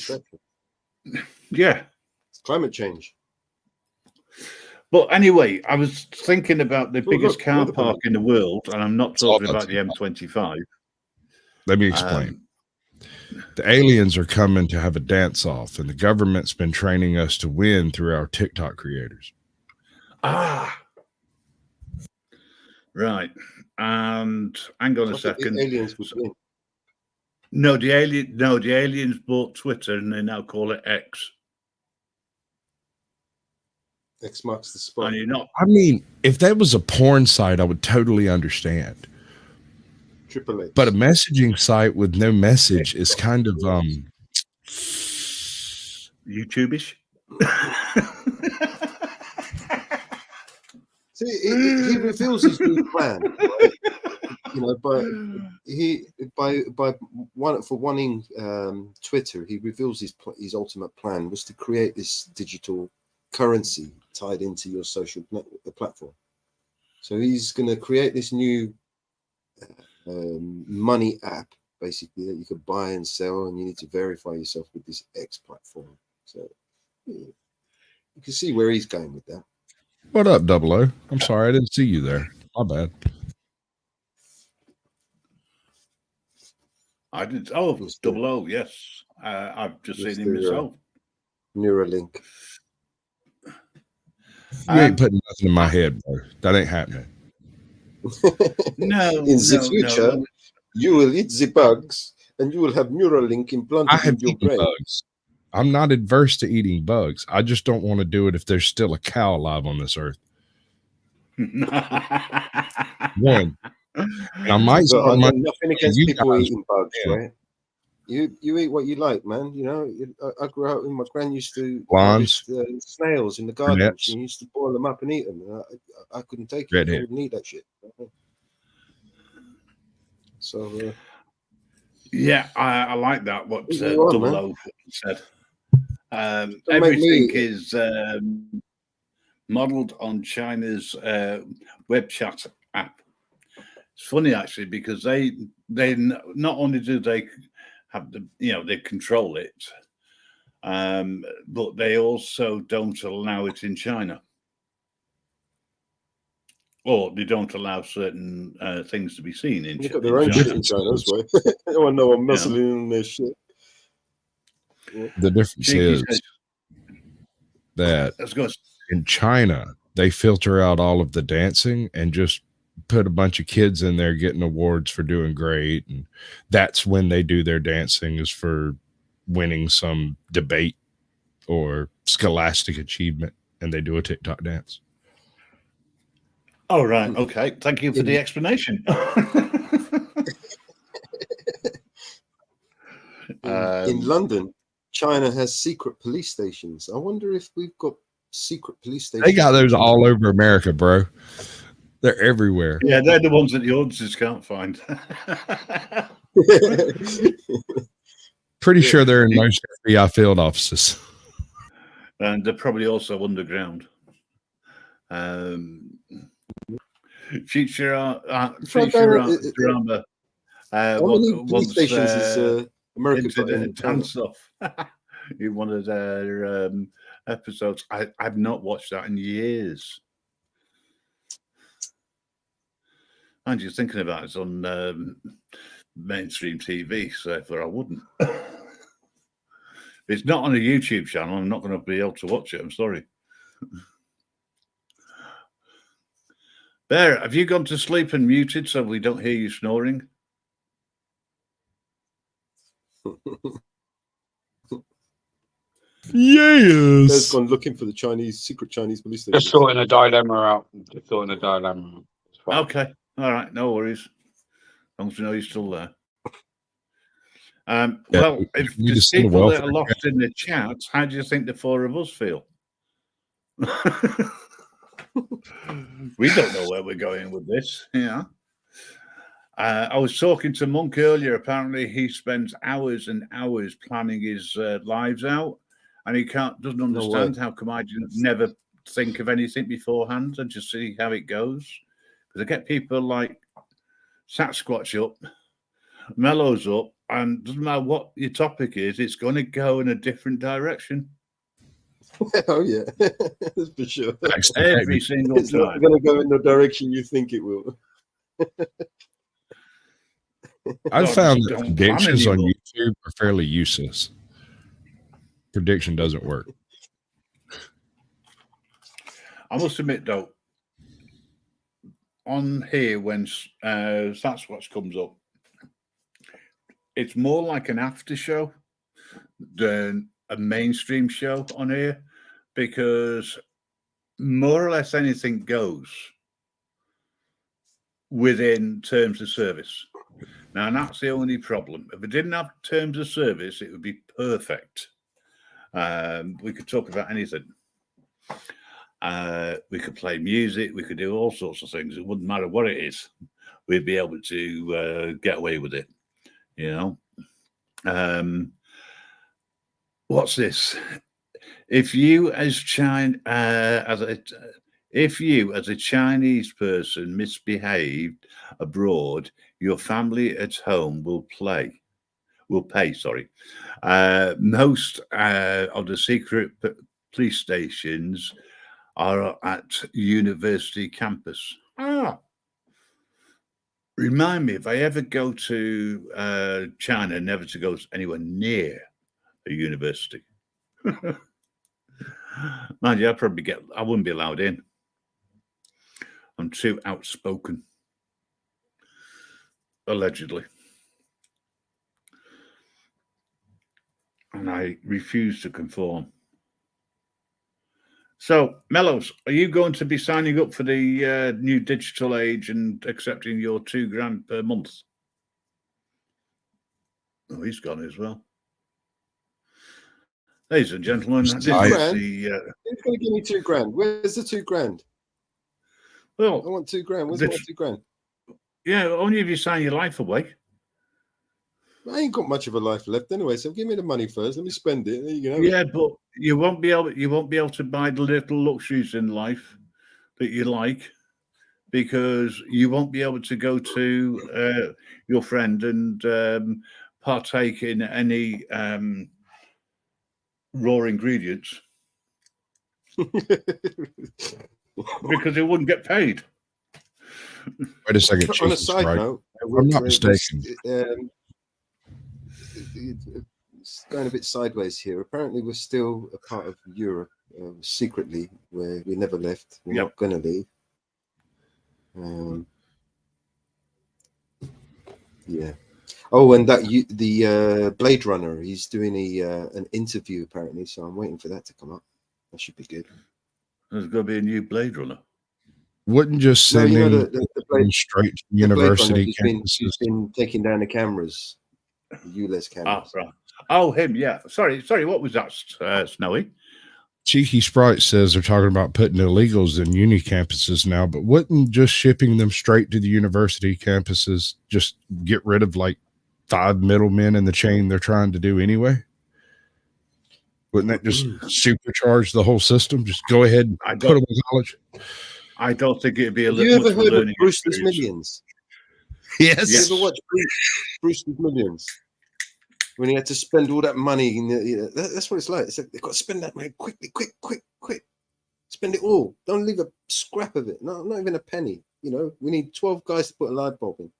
Yeah. It's climate change. But anyway, I was thinking about the biggest car look, park in the world, and I'm not talking about the M25. Let me explain. The aliens are coming to have a dance off, and the government's been training us to win through our TikTok creators. Ah, right. And hang on a second. The aliens would win. No, the aliens bought Twitter, and they now call it X. X marks the spot. And you're not. I mean, if that was a porn site, I would totally understand. Triple X. But a messaging site with no message is kind of YouTube-ish. See, he reveals his new plan. Right? You know, by wanting Twitter, he reveals his ultimate plan was to create this digital currency tied into your social platform. So he's going to create this new money app, basically, that you could buy and sell, and you need to verify yourself with this X platform. So you can see where he's going with that. What up, 00? I'm sorry, I didn't see you there. My bad. I did. Oh, 00. Yes, I've just seen him myself. Neuralink. You ain't putting nothing in my head, bro. That ain't happening. No. In the future, you will eat the bugs, and you will have Neuralink implanted in your brain. Bugs. I'm not adverse to eating bugs. I just don't want to do it if there's still a cow alive on this earth. One. And I might start nothing against people eating bugs, right? You eat what you like, man. You know, I grew up, my gran used to harvest snails in the garden. She used to boil them up and eat them. I couldn't take it. I wouldn't eat that shit. So, yeah, I like that. What 00 said. Everything is modeled on China's web chat app. It's funny actually because they not only do they have they control it, but they also don't allow it in China, or they don't allow certain things to be seen in China. They've got their own shit in China, that's why. I want to know I'm muscling in their shit. Yeah. The difference is that in China, they filter out all of the dancing and just put a bunch of kids in there getting awards for doing great. And that's when they do their dancing, is for winning some debate or scholastic achievement. And they do a TikTok dance. Oh, right. Okay. Thank you for the explanation. In London, China has secret police stations. I wonder if we've got secret police stations. They got those all over America, bro. They're everywhere. Yeah, they're the ones that the auditors can't find. Pretty sure they're in most FBI field offices. And they're probably also underground. Future drama. How many police stations is America got in dance off in one of their episodes? I've not watched that in years. And you're thinking about it on mainstream TV, so therefore I wouldn't. It's not on a YouTube channel. I'm not going to be able to watch it. I'm sorry. Bear, have you gone to sleep and muted so we don't hear you snoring? Yes. Bear's gone looking for the secret Chinese police station. Just sorting a dilemma out. Okay. All right. No worries. As long as we know you're still there. Well, if there's people that are lost in the chat, how do you think the four of us feel? We don't know where we're going with this. Yeah. I was talking to Monk earlier. Apparently, he spends hours and hours planning his lives out, and he doesn't understand how come I never think of anything beforehand and just see how it goes. Because I get people like Sasquatch up, Mellows up, and doesn't matter what your topic is, it's going to go in a different direction. Oh yeah, that's for sure. Every single it's time. Not going to go in the direction you think it will. I've found that predictions on YouTube are fairly useless. Prediction doesn't work. I must admit, though, on here when Sasquatch comes up, it's more like an after show than a mainstream show on here, because more or less anything goes within terms of service. Now, that's the only problem. If it didn't have terms of service, it would be perfect. We could talk about anything. We could play music. We could do all sorts of things. It wouldn't matter what it is. We'd be able to get away with it. You know, what's this? If you as a Chinese person misbehaved abroad, your family at home will pay. Most of the secret police stations are at university campus. Remind me, if I ever go to China, never to go anywhere near a university. Mind you, I wouldn't be allowed in. I'm too outspoken. Allegedly. And I refuse to conform. So, Mellows, are you going to be signing up for the new digital age and accepting your $2,000 per month? Oh, he's gone as well. Ladies and gentlemen, this is the. Who's going to give me $2,000? Where's the $2,000? Well, I want $2,000. Where's my $2,000? Yeah, only if you sign your life away. I ain't got much of a life left anyway, so give me the money first. Let me spend it. There you go. Yeah, but you won't be able to buy the little luxuries in life that you like, because you won't be able to go to your friend and partake in any raw ingredients because it wouldn't get paid. Wait a second. On a side note, I'm not mistaken. It's going a bit sideways here. Apparently, we're still a part of Europe secretly, where we never left. We're not going to leave. Yeah. Oh, and the Blade Runner, he's doing an interview apparently, so I'm waiting for that to come up. That should be good. There's going to be a new Blade Runner. Wouldn't just send him straight to university campuses. He's been taking down the cameras, the ULEZ cameras. Right. Oh, him. Yeah. Sorry. What was that, Snowy? Cheeky Sprite says they're talking about putting illegals in uni campuses now, but wouldn't just shipping them straight to the university campuses just get rid of like 5 middlemen in the chain they're trying to do anyway? Wouldn't that just supercharge the whole system? Just go ahead and put them in college. I don't think it'd be a Have you little ever much heard of learning Brewster's experience. Millions? Yes. You ever watch Brewster's Millions? When he had to spend all that money, that's what it's like. It's like they've got to spend that money quickly, quick. Spend it all. Don't leave a scrap of it. No, not even a penny. You know, we need 12 guys to put a light bulb in.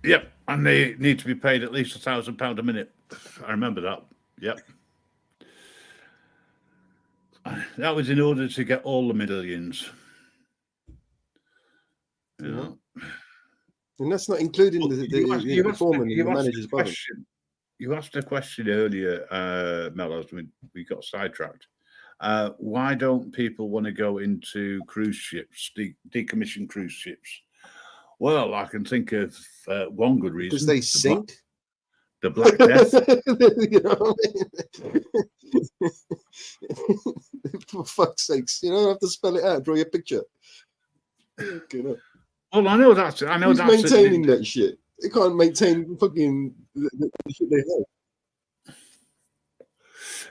Yep, and they need to be paid at least £1,000 a minute. I remember that. Yep. That was in order to get all the millions. You know. And that's not including the foreman and the managers above him. You asked a question earlier, Mellows, we got sidetracked. Why don't people want to go into cruise ships, decommissioned cruise ships? Well, I can think of one good reason. Because they sink. The Black Death. You know what I mean? For fuck's sakes, you don't have to spell it out. Draw your picture. Well, I know that's. Who's maintaining that shit? They can't maintain fucking the shit they have.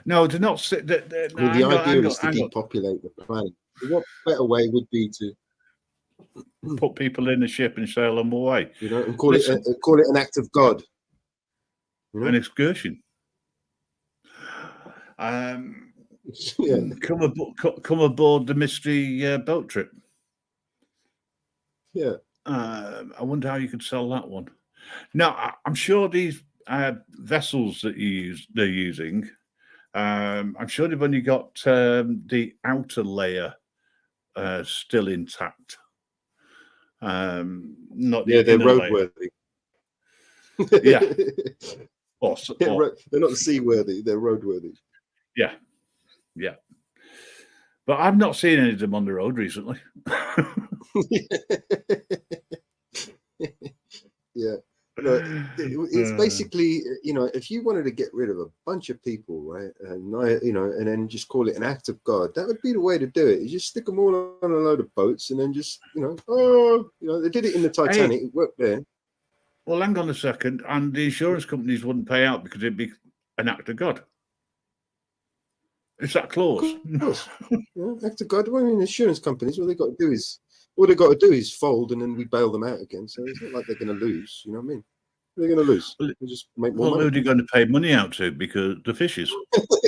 No, they're not. The idea is to depopulate the planet. What better way would be to put people in the ship and sail them away? You know, and call it an act of God. You know? An excursion. Yeah. Come aboard the mystery boat trip. Yeah. I wonder how you could sell that one. Now, I'm sure these vessels that they're using, I'm sure they've only got the outer layer still intact. Not the they're roadworthy. Yeah. They're not seaworthy, they're roadworthy. Yeah. But I've not seen any of them on the road recently. Yeah. It's basically, if you wanted to get rid of a bunch of people, right, and then just call it an act of God, that would be the way to do it. You just stick them all on a load of boats, and then just, they did it in the Titanic. It worked there. Well, hang on a second, and the insurance companies wouldn't pay out because it'd be an act of God. It's that clause. Act of God. Well, I mean, insurance companies, all they got to do is fold, and then we bail them out again. So it's not like they're going to lose. You know what I mean? They're going to lose. They just make more money. Who are they going to pay money out to? Because the fishes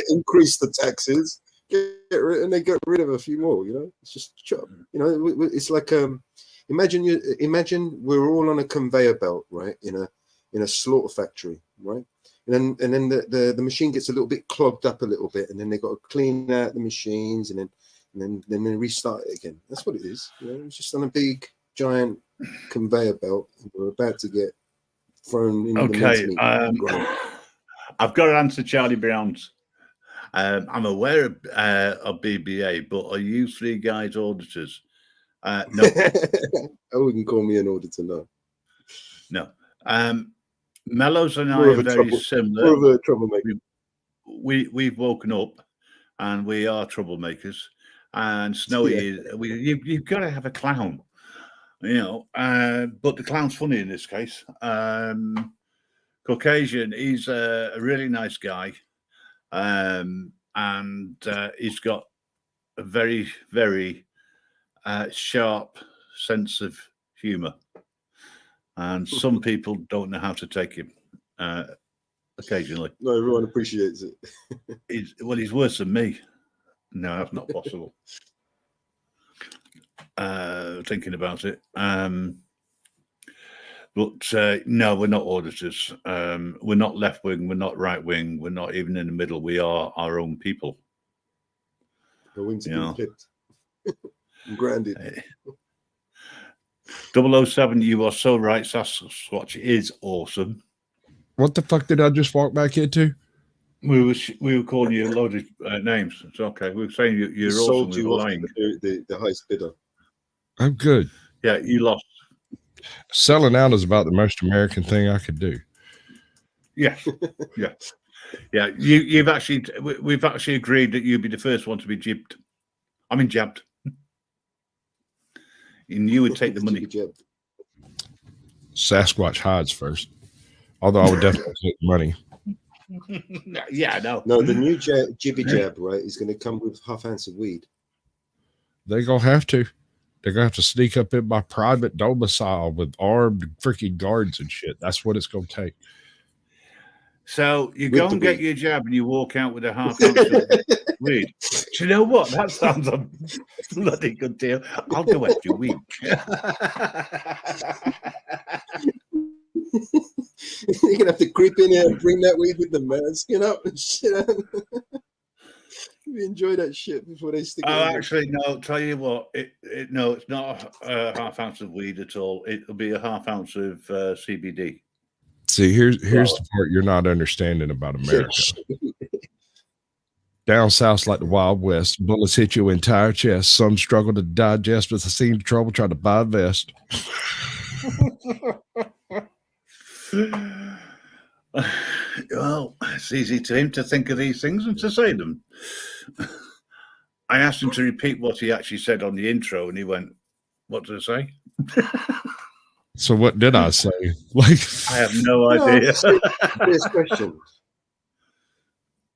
increase the taxes, and they get rid of a few more. It's just it's like imagine we're all on a conveyor belt, right? In a slaughter factory, right? And then the machine gets a little bit clogged up a little bit, and then they got to clean out the machines, and then they restart it again. That's what it is. It's just on a big giant conveyor belt. We're about to get thrown into the mincemeat. I've got to answer Charlie Brown's. I'm aware of BBA, but are you three guys auditors? No. I wouldn't call me an auditor, no. Mellows and I are very similar. More of a troublemaker. We've woken up, and we are troublemakers. And Snowy, you've got to have a clown, but the clown's funny in this case. Caucasian, he's a really nice guy, and he's got a very, very sharp sense of humor. And some people don't know how to take him occasionally. No, everyone appreciates it. He's worse than me. No, that's not possible. Thinking about it. But no, we're not auditors. We're not left wing. We're not right wing. We're not even in the middle. We are our own people. The wings have been clipped and grounded. 007, you are so right. Sasquatch is awesome. What the fuck did I just walk back into? We were calling you a load of names. It's okay. We were saying you're awesome. Sold you off the highest bidder. I'm good. Yeah, you lost. Selling out is about the most American thing I could do. Yes. Yeah. Yeah. We've actually agreed that you'd be the first one to be jabbed. And you would take the money. Jib. Sasquatch hides first. Although I would definitely take the money. Yeah, I know. No, the new Jibby Jab, right, is going to come with half ounce of weed. They're gonna have to. They're gonna have to sneak up in my private domicile with armed freaking guards and shit. That's what it's gonna take. So you With go the and get weed. your jab and you walk out with a half ounce of weed. Do you know what? That sounds a bloody good deal. I'll go every week. You're gonna have to creep in here and bring that weed with the mask, you know, and shit. We enjoy that shit before they stick it. Oh, in there. actually, no. Tell you what, no, it's not a half ounce of weed at all. It'll be a half ounce of CBD. See, here's the part you're not understanding about America. Down south's like the Wild West. Bullets hit your entire chest. Some struggle to digest, but I seen the trouble trying to buy a vest. Well, it's easy to him to think of these things and to say them. I asked him to repeat what he actually said on the intro, and he went, "What did I say?" So what did I say? Like, I have no idea. Serious question.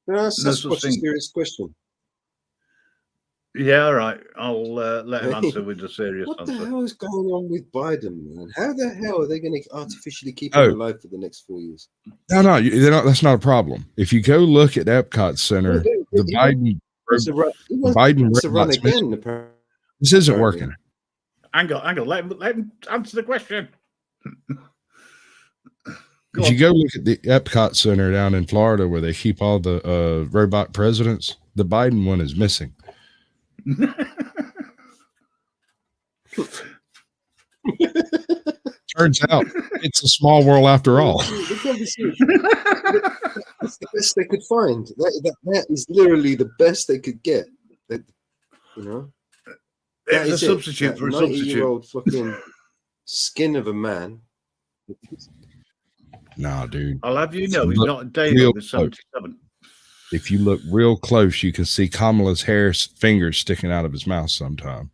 No, that's No such such a thing. serious question. Yeah, all right. I'll let him answer with a serious What the answer. hell is going on with Biden, man? How the hell are they going to artificially keep Oh. him alive for the next 4 years? no, they're not. That's not a problem. If you go look at Epcot Center, the Biden Biden wants to run robots again. Apparently. this isn't working. Hang on. Let him answer the question. Go If you on. go look at the Epcot Center down in Florida where they keep all the robot presidents, the Biden one is missing. Turns out it's a small world after all. The conversation. That's the best they could find. That is literally the best they could get. That, you know, that It's a is it. substitute That for a substitute. 90-year-old fucking skin of a man. Nah, dude. I'll have you know, he's Look not a day real over 77. If you look real close, you can see Kamala's fingers sticking out of his mouth sometime.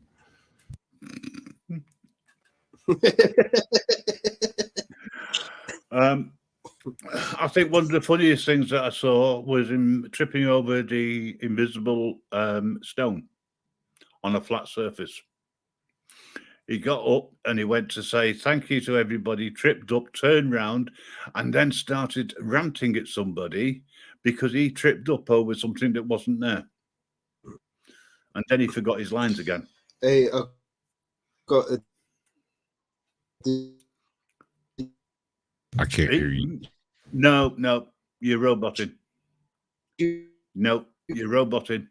I think one of the funniest things that I saw was him tripping over the invisible stone on a flat surface. He got up and he went to say thank you to everybody, tripped up, turned round, and then started ranting at somebody because he tripped up over something that wasn't there. And then he forgot his lines again. Hey, got a. I can't hear you. No, you're roboting. No, you're roboting.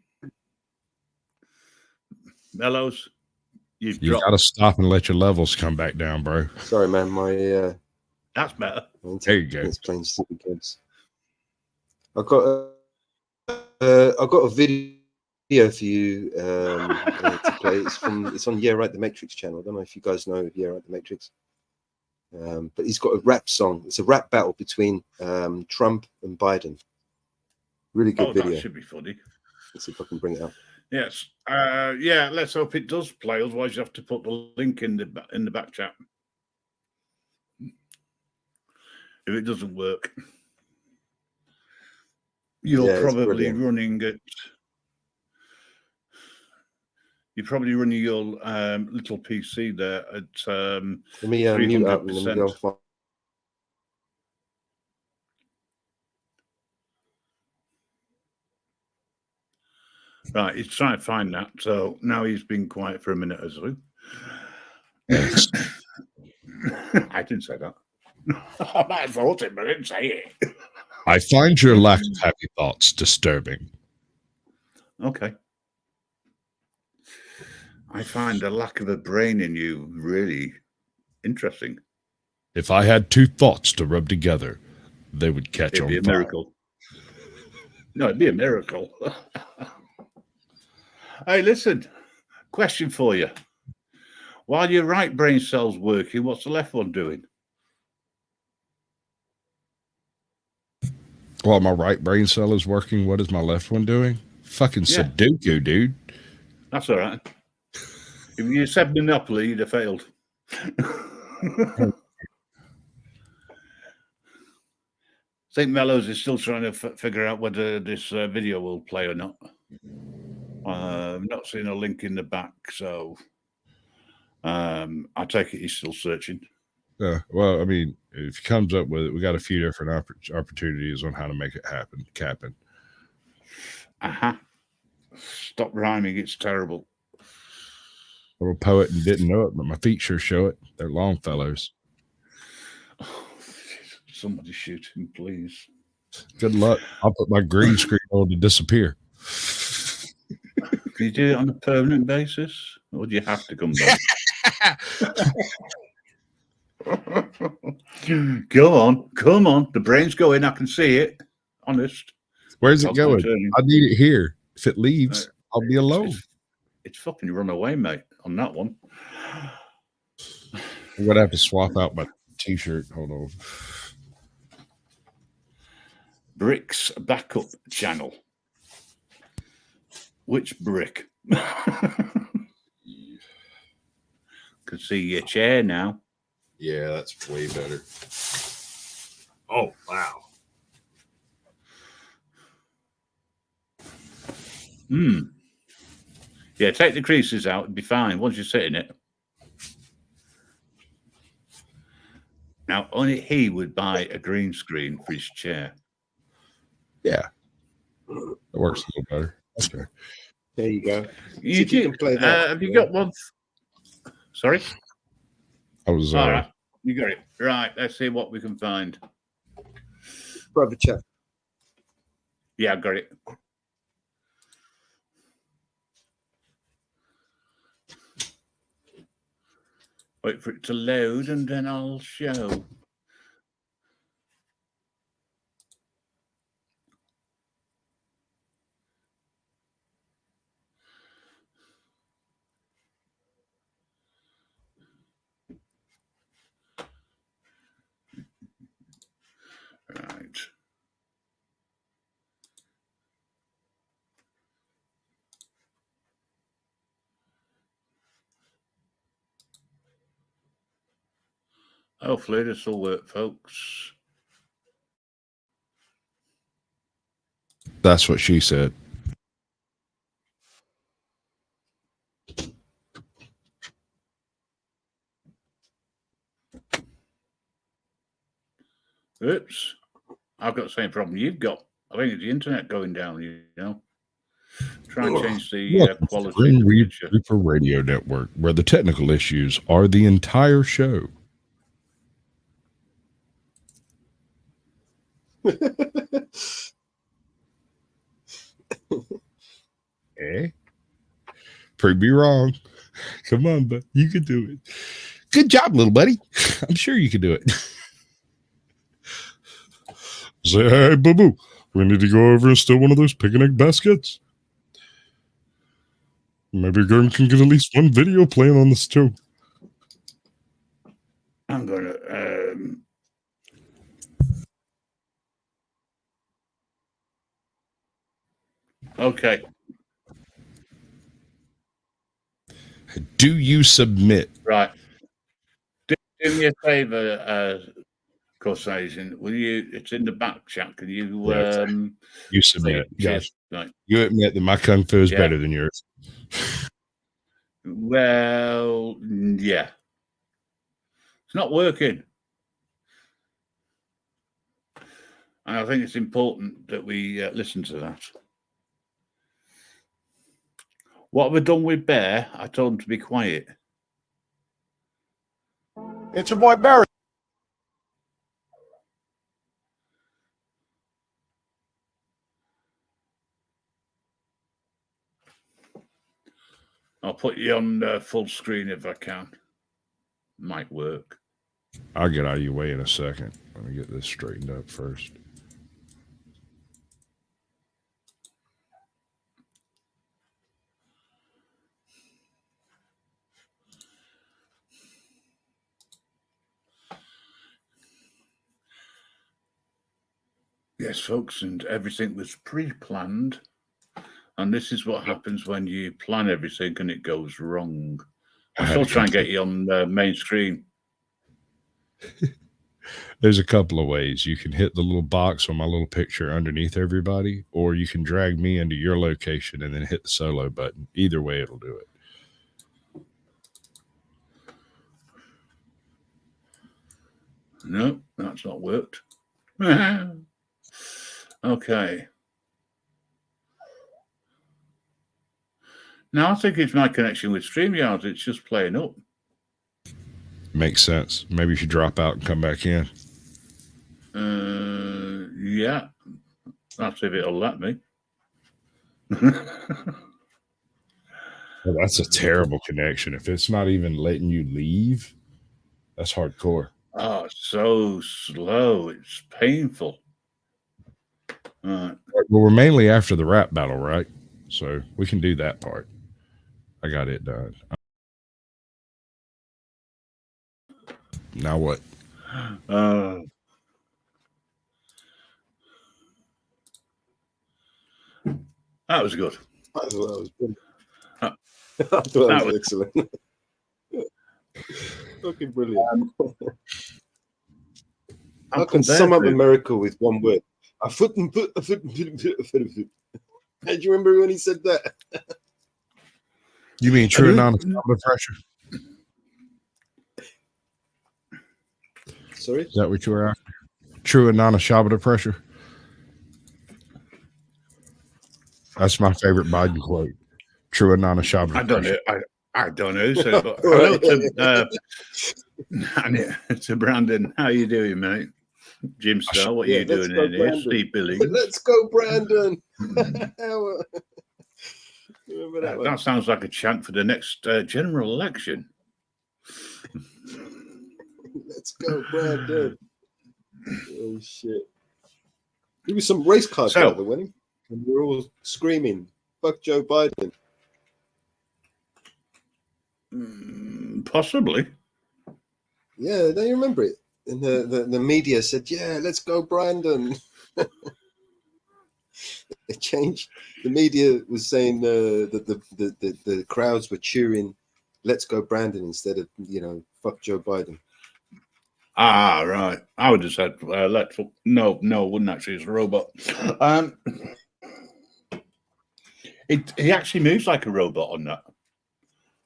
Mellows, You dropped. got to stop and let your levels come back down, bro. Sorry, man. My That's better. There you go. It's playing stupid games. I got a video for you to play. It's on Yeah Right the Matrix channel. I don't know if you guys know Yeah Right the Matrix. But he's got a rap song. It's a rap battle between Trump and Biden. Really good video. That should be funny. Let's see if I can bring it up. Yes. Yeah, let's hope it does play. Otherwise, you have to put the link in the back chat. If it doesn't work, you're probably running it. You're probably running your little PC there at Let me mute up and let me go 300%. find. Right, he's trying to find that. So now he's been quiet for a minute or so. I didn't say that. I might have thought it, but I didn't say it. I find your lack of happy thoughts disturbing. Okay. I find the lack of a brain in you really interesting. If I had two thoughts to rub together, they would catch It'd on be a fire. miracle. No, it'd be a miracle. Hey, listen, question for you. While your right brain cell's working, what's the left one doing? While my right brain cell is working, what is my left one doing? Fucking Yeah. Sudoku, dude. That's all right. If you said Monopoly, you'd have failed. St. Mellows is still trying to figure out whether this video will play or not. I've not seen a link in the back, so I take it he's still searching. Well, I mean, if he comes up with it, we got a few different opportunities on how to make it happen. Capping. Stop rhyming. It's terrible. I'm a poet and didn't know it, but my feet sure show it. They're Longfellows. Oh, somebody shoot him, please. Good luck. I'll put my green screen on to disappear. Can you do it on a permanent basis? Or do you have to come back? Go on. Come on. The brain's going. I can see it. Honest. Where's it going? I need it here. If it leaves, I'll be alone. It's fucking run away, mate, on that one. I'm going to have to swap out my t-shirt. Hold on. Brick's backup channel. Which brick? Could see your chair now. Yeah, that's way better. Oh, wow. Yeah, take the creases out. It'd be fine once you sit in it. Now, only he would buy a green screen for his chair. Yeah. It works a little better. Okay. There you go. You can play that. Have you got one? Sorry? I was all right. You got it. Right. Let's see what we can find. Private chat. Yeah, I got it. Wait for it to load and then I'll show. Right. Hopefully this will work, folks. That's what she said. Oops. I've got the same problem you've got. I think it's the internet going down, you know. Try and change the quality Grim of the picture. Reaper Radio Network, where the technical issues are the entire show. Eh? Prove me wrong. Come on, but you can do it. Good job, little buddy. I'm sure you can do it. Say, hey, boo-boo, we need to go over and steal one of those picnic baskets. Maybe Grim can get at least one video playing on this too. I'm going to... Okay. Do you submit? Right. Do me a favor, Corsasion. Will you? It's in the back chat. Can you? You submit. Yes. Right. You admit that my kung fu is better than yours. Well, yeah. It's not working. And I think it's important that we listen to that. What have we done with Bear? I told him to be quiet. It's your boy Barry. I'll put you on full screen if I can. Might work. I'll get out of your way in a second. Let me get this straightened up first. Yes, folks, and everything was pre-planned. And this is what happens when you plan everything and it goes wrong. I'll still try and get you on the main screen. There's a couple of ways. You can hit the little box on my little picture underneath everybody, or you can drag me into your location and then hit the solo button. Either way, it'll do it. No, that's not worked. Okay. Now, I think it's my connection with StreamYard. It's just playing up. Makes sense. Maybe you should drop out and come back in. Yeah. That's if it'll let me. Well, that's a terrible connection. If it's not even letting you leave, that's hardcore. Oh, so slow. It's painful. Well, we're mainly after the rap battle, right? So we can do that part. I got it done. Now what? That was good. I thought that was brilliant. I thought that was excellent. Fucking brilliant. I can sum up America with one word. A foot and foot, a foot and foot, a foot and foot. Do you remember when he said that? You mean true and honest pressure? Sorry? Is that what you were after? True and non-Shabbat pressure? That's my favorite Biden quote. True and non-Shabbat pressure. I don't know. I don't know. So, but hello to Brandon. How you doing, mate? Jim Star, what are you doing in here? Steve Billy. Let's go, Brandon. That sounds like a chant for the next general election. Let's go, Brandon. Oh, shit. There was some race cars the other, wasn't he? And we were all screaming, fuck Joe Biden. Possibly. Yeah, don't you remember it? And the media said, yeah, let's go, Brandon. They changed. The media was saying that the crowds were cheering, let's go, Brandon, instead of, fuck Joe Biden. Ah, right. I would have said, no, wouldn't actually. It's a robot. He actually moves like a robot on that.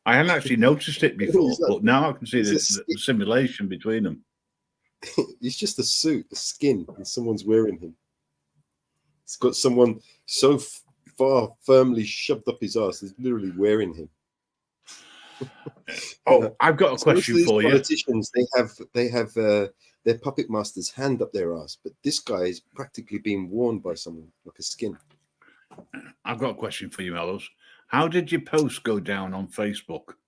I hadn't actually noticed it before, but now I can see the simulation between them. It's just a suit, a skin, and someone's wearing him. It's got someone so far firmly shoved up his ass, he's literally wearing him. Oh, I've got a question for you. Politicians, they have their puppet master's hand up their ass, but this guy is practically being worn by someone like a skin. I've got a question for you, Mellows. How did your post go down on Facebook?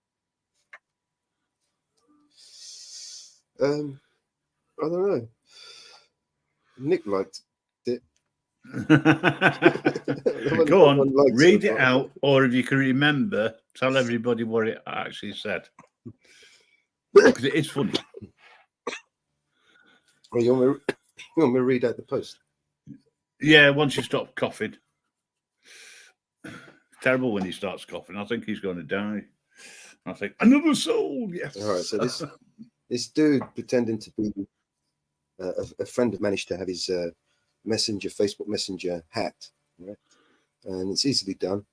I don't know. Nick liked it. Go on, read it out, or if you can remember, tell everybody what it actually said. Because it is funny. Well, you want me to read out the post? Yeah, once you stop coughing. Terrible when he starts coughing. I think he's going to die. I think another soul. Yes. All right. So this dude pretending to be a friend managed to have his Facebook Messenger hacked, right? And it's easily done.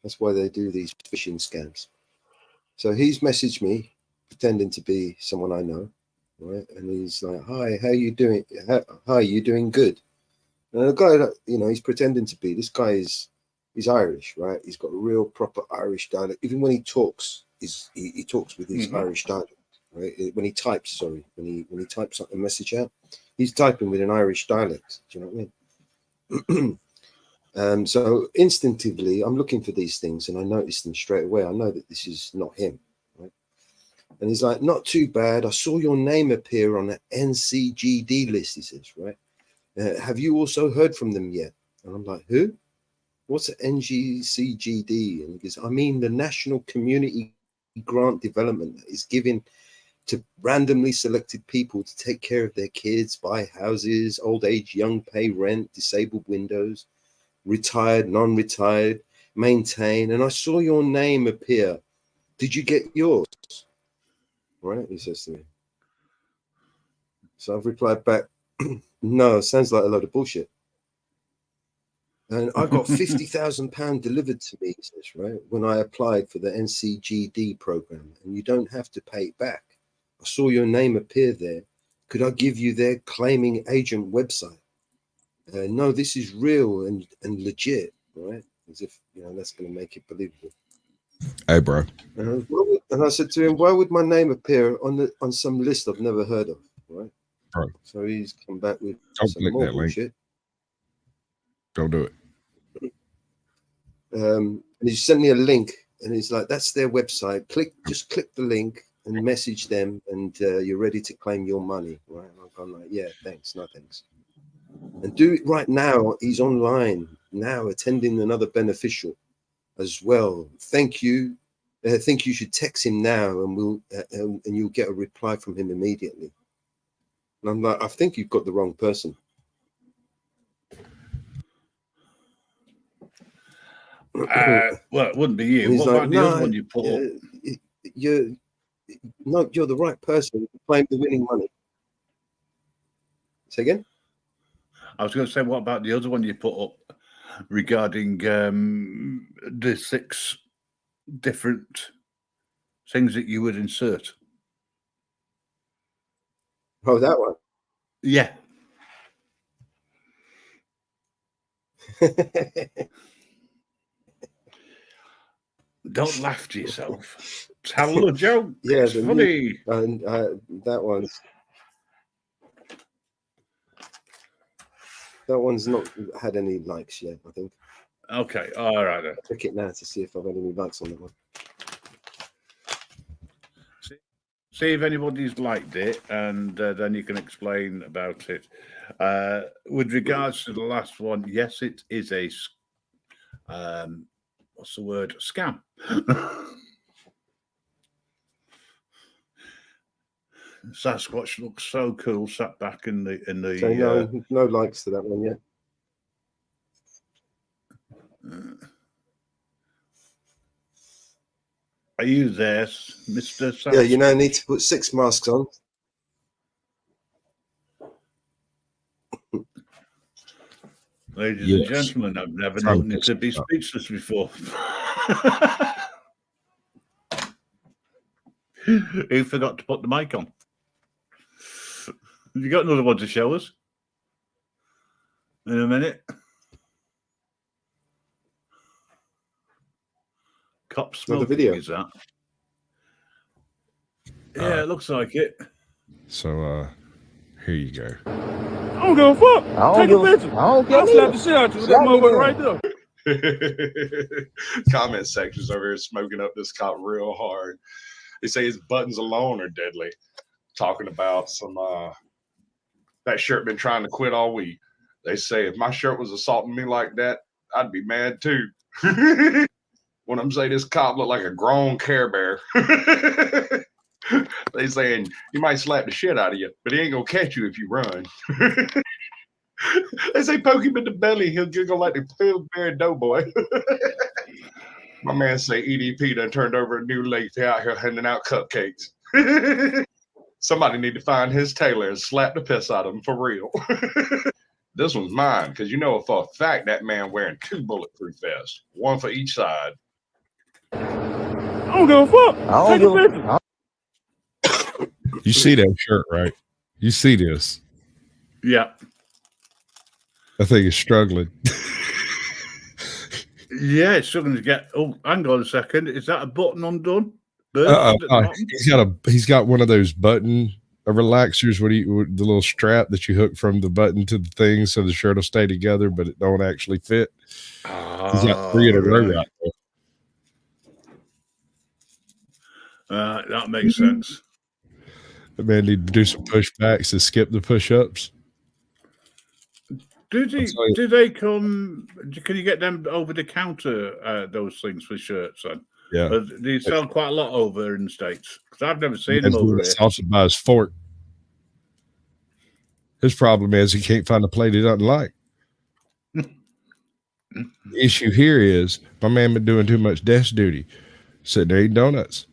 That's why they do these phishing scams. So he's messaged me pretending to be someone I know, right? And he's like, "Hi, how you doing? Hi, you doing good?" And the guy that he's pretending to be, this guy he's Irish, right? He's got a real proper Irish dialect. Even when he talks, he talks with his Irish dialect, right? When he types, when he types a message out, he's typing with an Irish dialect. Do you know what I mean? So instinctively, I'm looking for these things, and I notice them straight away. I know that this is not him, right? And he's like, "Not too bad. I saw your name appear on the NCGD list," he says, right? "Have you also heard from them yet?" And I'm like, "Who? What's an NCGD?" And he goes, "I mean the National Community Grant Development that is giving to randomly selected people to take care of their kids, buy houses, old age, young, pay rent, disabled windows, retired, non-retired, maintain. And I saw your name appear. Did you get yours? Right, he says to me. So I've replied back, no, sounds like a load of bullshit. And I got £50,000 delivered to me, he says, right, when I applied for the NCGD program, and you don't have to pay it back. I saw your name appear there. Could I give you their claiming agent website? No, this is real and legit, right? As if, you know, that's going to make it believable. Hey, bro. And I said to him, why would my name appear on some list I've never heard of, right? Bro. So he's come back with Don't some click more that link. bullshit. Don't do it. And he sent me a link, and he's like, that's their website. Just click the link and message them, and you're ready to claim your money, right? And I'm like, yeah, thanks, no thanks. And do it right now. He's online now, attending another beneficial as well. Thank you. I think you should text him now, and and you'll get a reply from him immediately. And I'm like, I think you've got the wrong person. Well, it wouldn't be you. He's What like, about the other one you put up? You're the right person to claim the winning money. Say again? I was going to say, what about the other one you put up regarding the 6 different things that you would insert? Oh, that one. Yeah. Don't laugh to yourself. Tell a joke. Yeah, it's funny. And that one's not had any likes yet, I think. Okay, all right then. I'll check it now to see if I've had any likes on that one. See if anybody's liked it, and then you can explain about it. With regards to the last one, yes, it is a what's the word? Scam. Sasquatch looks so cool, sat back in the. So no likes to that one yet. Are you there, Mr. Sasquatch? Yeah, you now need to put 6 masks on. Ladies Yes. and gentlemen, I've never Try known to you to be fix it. speechless before. He forgot to put the mic on. You got another one to show us in a minute. Cop Another smoking, video. is that? Yeah, it looks like it. So here you go. I don't give a fuck. Take a picture. I'll slap the shit out you with that motherfucker right there. Comment sections over here smoking up this cop real hard. They say his buttons alone are deadly. Talking about some that shirt been trying to quit all week. They say if my shirt was assaulting me like that, I'd be mad too. When I'm saying this cop looked like a grown Care Bear. They saying he might slap the shit out of you, but he ain't gonna catch you if you run. They say poke him in the belly, he'll giggle like the Pillsbury Doughboy. My man say EDP done turned over a new leaf. He out here handing out cupcakes. Somebody need to find his tailor and slap the piss out of him for real. This one's mine, because you know for a fact that man wearing 2 bulletproof vests, one for each side. I don't give a fuck. Take a picture. You see that shirt, right? You see this. Yeah. I think it's struggling. Yeah, it's struggling to get. Oh, hang on a second. Is that a button undone? He's got one of those button relaxers. The little strap that you hook from the button to the thing, so the shirt will stay together, but it don't actually fit. He's got 3 in a row right there. That makes sense. The man need to do some pushbacks to skip the push-ups. Do they come? Can you get them over the counter? Those things for shirts, then? Yeah. But they sell quite a lot over in the States because I've never seen He's them over doing here. salsa by his fork. His problem is he can't find a plate he doesn't like. The issue here is my man been doing too much desk duty, sitting there eating donuts.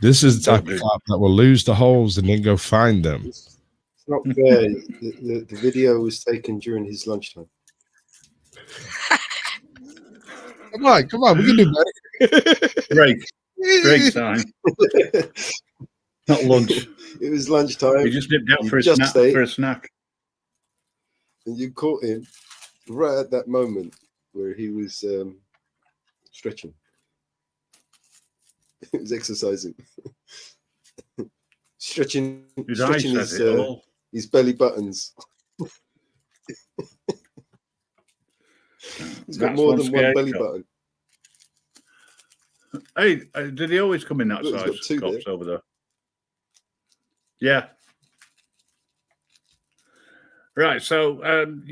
This is the type of cop that will lose the holes and then go find them. It's not fair. The video was taken during his lunchtime. Come on, we can do better. Break time. Not lunch. It was lunchtime. He just nipped out You for a just snack. ate. For a snack. And you caught him right at that moment where he was stretching. He was exercising. stretching His eyes said it all. his belly buttons. He's got That's more one than one scary belly cop. button. Hey, did he always come in that Look, he's got size? two Cops there. over there. Yeah. Right. So, I'm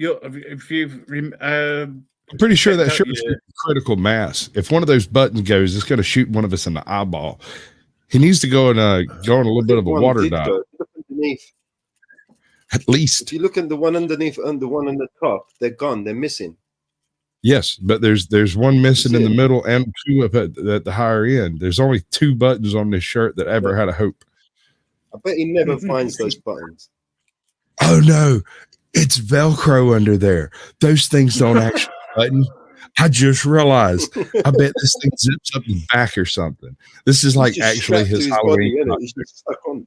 pretty sure that checked out shirt is critical mass. If one of those buttons goes, it's going to shoot one of us in the eyeball. He needs to go and go on a little bit of a One water did dive, go. Look underneath. at least. If you look at the one underneath and the one on the top, they're gone. They're missing. Yes, but there's one missing in the it. middle and two up at the higher end. There's only two buttons on this shirt that ever had a hope. I bet he never finds those buttons. Oh no, it's Velcro under there. Those things don't actually button. I just realized. I bet this thing zips up the back or something. This is like It's just actually strapped to his body, Halloween isn't it? costume. It's just stuck on.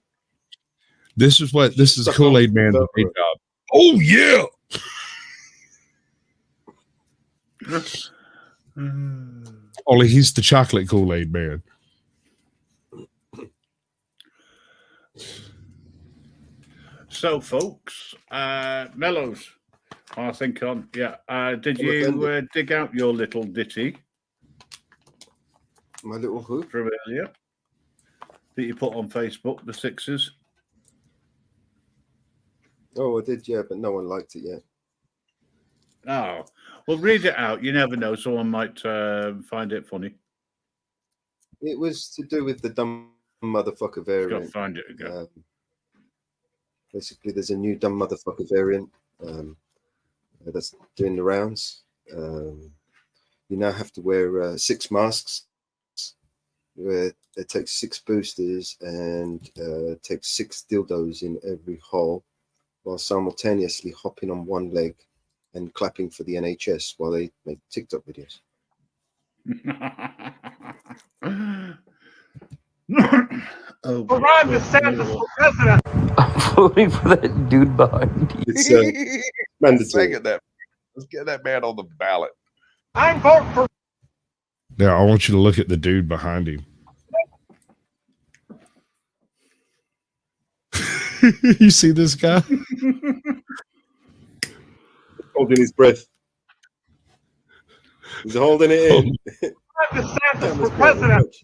This is Stuck Kool-Aid on Man's Velcro. main job. Oh yeah. Only he's the chocolate Kool-Aid Man. So, folks, Mellows, I think on. Yeah. Did I'm you offended. dig out your little ditty My little who? from earlier that you put on Facebook, the Sixers? Oh, I did, yeah, but no one liked it yet. Oh, well, read it out. You never know. Someone might find it funny. It was to do with the dumb motherfucker Got to variant. find it again. Basically, there's a new dumb motherfucker variant that's doing the rounds. You now have to wear 6 masks. Where it takes 6 boosters and takes 6 dildos in every hole, while simultaneously hopping on one leg and clapping for the NHS while they make TikTok videos. Oh, Ron DeSantis for president. I'm voting for that dude behind you. It's mandatory. Second that. Let's get that man on the ballot. I'm voting for. Now I want you to look at the dude behind him. You see this guy? Holding his breath. He's holding it in. Ron DeSantis for president.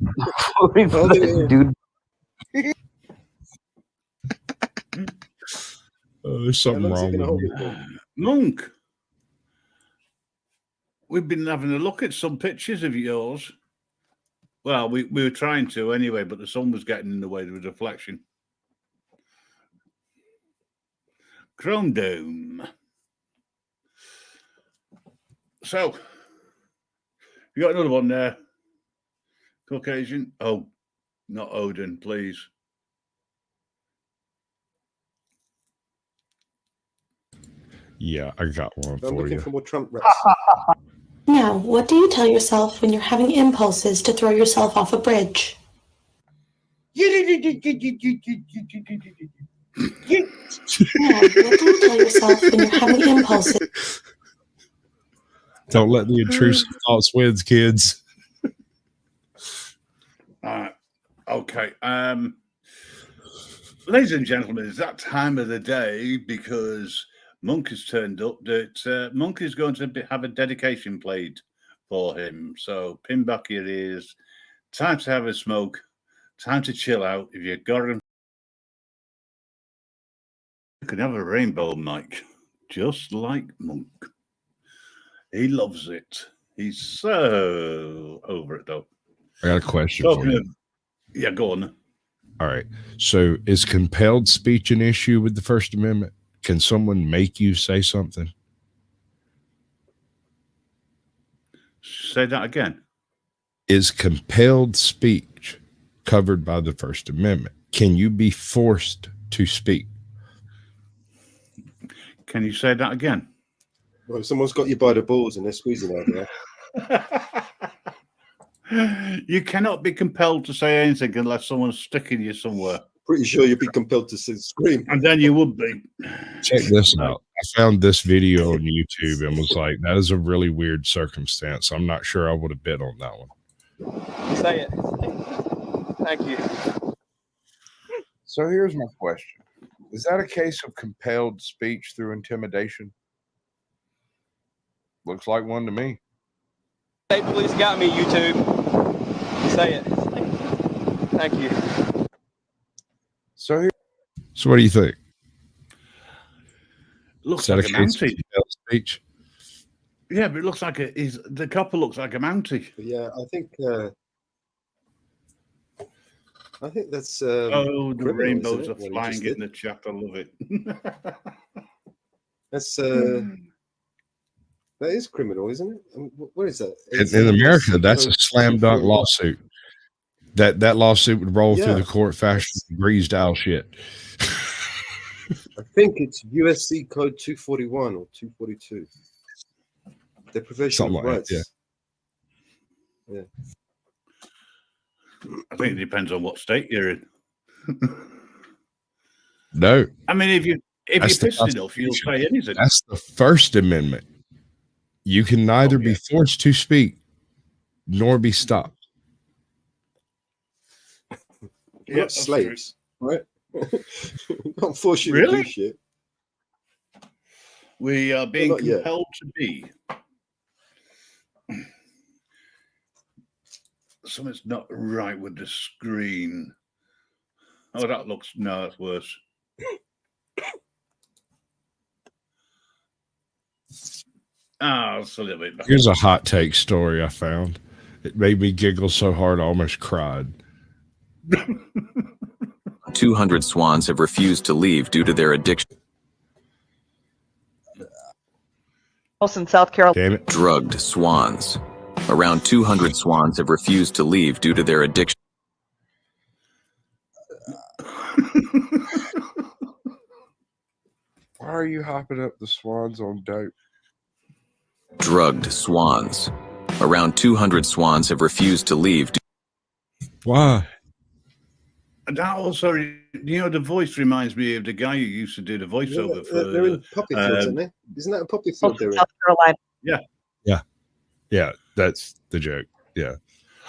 Voting for Hold it that in. dude. Oh, there's How something long's he wrong gonna with hold me. it for? Monk, we've been having a look at some pictures of yours. Well, we were trying to anyway, but the sun was getting in the way of the reflection. Chrome Dome. So, you got another one there. Caucasian. Oh, not Odin, please. Yeah, I got one I'm for looking you. for more Trump raps. Now, what do you tell yourself when you're having impulses to throw yourself off a bridge? Now, what do you tell yourself when you're having impulses? Don't let the intrusive thoughts wins, kids. Okay. Ladies and gentlemen, it's that time of the day because Monk has turned up that Monk is going to have a dedication played for him. So pin back your ears. Time to have a smoke. Time to chill out. If you've got him, you can have a rainbow mic, just like Monk. He loves it. He's so over it, though. I got a question for Talking you. of, yeah, go on. All right. So is compelled speech an issue with the First Amendment? Can someone make you say something? Say that again. Is compelled speech covered by the First Amendment? Can you be forced to speak? Can you say that again? Well, if someone's got you by the balls and they're squeezing out there, You cannot be compelled to say anything unless someone's sticking you somewhere. pretty sure you'd be compelled to scream. And then you would be. Check this out. I found this video on YouTube and was like, that is a really weird circumstance. I'm not sure I would have bid on that one. Say it. Thank you. So here's my question. Is that a case of compelled speech through intimidation? Looks like one to me. State police got me, YouTube. Say it. Thank you. So what do you think? Looks Is that like a a case of Mountie. compelled speech? Yeah, but it looks like the couple looks like a Mountie. But yeah, I think that's Oh, the criminal, rainbows isn't are it, what he flying just in did? the chat. I love it. That's that is criminal, isn't it? What is that? In America, that's a slam dunk lawsuit. That lawsuit would roll through the court fashion greased owl shit. I think it's USC code 241 or 242. Deprivation Something of like rights. that, Yeah. I think it depends on what state you're in. No, I mean, if you're That's the pissed enough, you'll say anything. that's the First Amendment. You can neither be forced to speak nor be stopped. We're not slaves, right? Can't force you to Really? do shit. We are being not yet. compelled to be. Something's not right with the screen. Oh, that looks, no, that's worse. Ah, it's a little bit better. Here's a hot take story I found. It made me giggle so hard I almost cried. 200 swans have refused to leave due to their addiction. In South Carolina. Damn it. Drugged swans. Around 200 swans have refused to leave due to their addiction. why are you hopping up the swans on dope? Drugged swans. Around 200 swans have refused to leave. Why? And that also, the voice reminds me of the guy who used to do the voiceover for. They're in poppy fields, aren't they? Isn't that a poppy field they're in? South Carolina. Yeah, that's the joke. Yeah.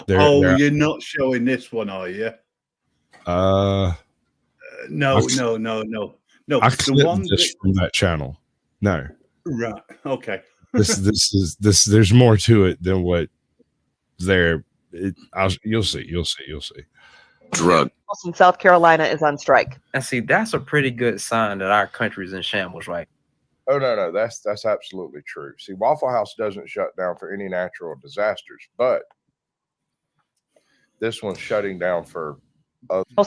You're not showing this one, are you? No, No. I The clipped one this from that channel. No, right. Okay. this is there's more to it than what there. You'll see. Drug. In South Carolina is on strike. And see, that's a pretty good sign that our country's in shambles, right? Oh no, that's absolutely true. See, Waffle House doesn't shut down for any natural disasters, but this one's shutting down for.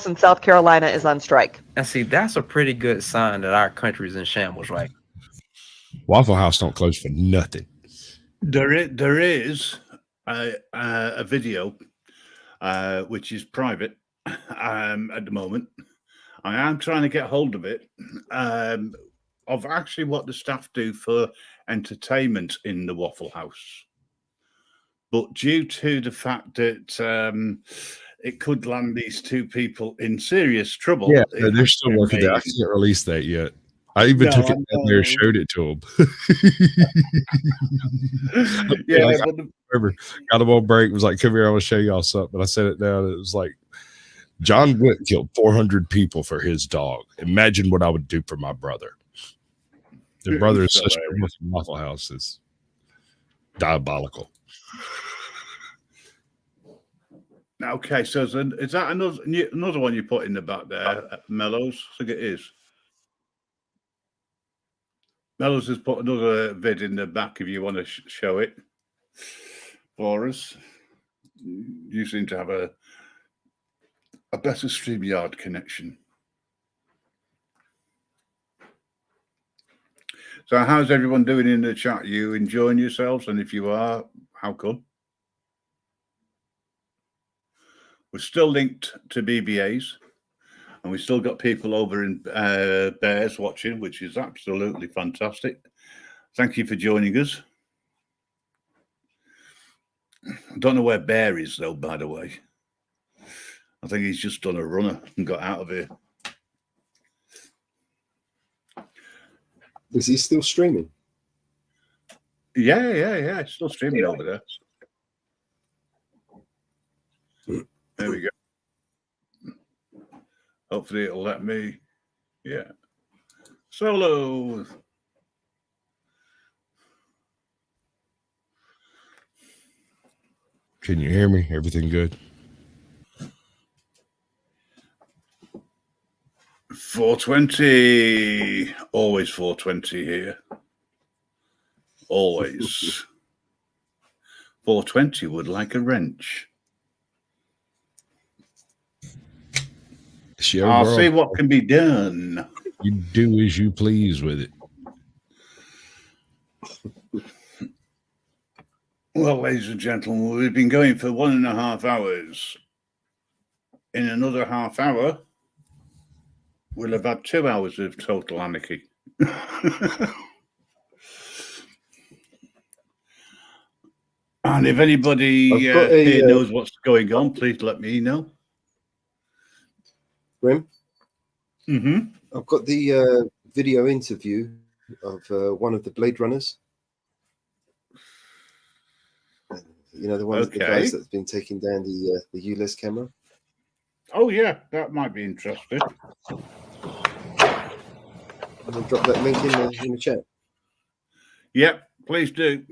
In South Carolina is on strike. And see, that's a pretty good sign that our country's in shambles, right? Waffle House don't close for nothing. There is a video which is private at the moment. I am trying to get hold of it of actually what the staff do for entertainment in the Waffle House. But due to the fact that it could land these two people in serious trouble. Yeah, they're still working there. I can't release that yet. I even took it down there and showed it to them. Yeah, like, I remember, got them on break. Was like, come here, I want to show y'all something. I set it down. It was like, John Wick killed 400 people for his dog. Imagine what I would do for my brother. Their brother is such a Waffle House. It's diabolical. Okay, so is that another one you put in the back there, Mellows? I think it is. Mellows has put another vid in the back if you want to show it. for us. You seem to have a better StreamYard connection. So how's everyone doing in the chat? Are you enjoying yourselves? And if you are, how come? We're still linked to BBAs, and we've still got people over in Bears watching, which is absolutely fantastic. Thank you for joining us. I don't know where Bear is, though, by the way. I think he's just done a runner and got out of here. Is he still streaming? Yeah. It's still streaming over there. There we go. Hopefully it'll let me. Yeah. Solo. Can you hear me? Everything good? 420. Always 420 here. Always. 420 would like a wrench. I'll see what can be done. You do as you please with it. Well, ladies and gentlemen, we've been going for 1.5 hours. In another half hour, we'll have had 2 hours of total anarchy. And if anybody here knows what's going on, please let me know. Grim? Mm-hmm. I've got the video interview of one of the Blade Runners. You know, the one of the guys that's been taking down the ULEZ camera. Oh, yeah, that might be interesting. I'll drop that link in the chat. Yep, please do.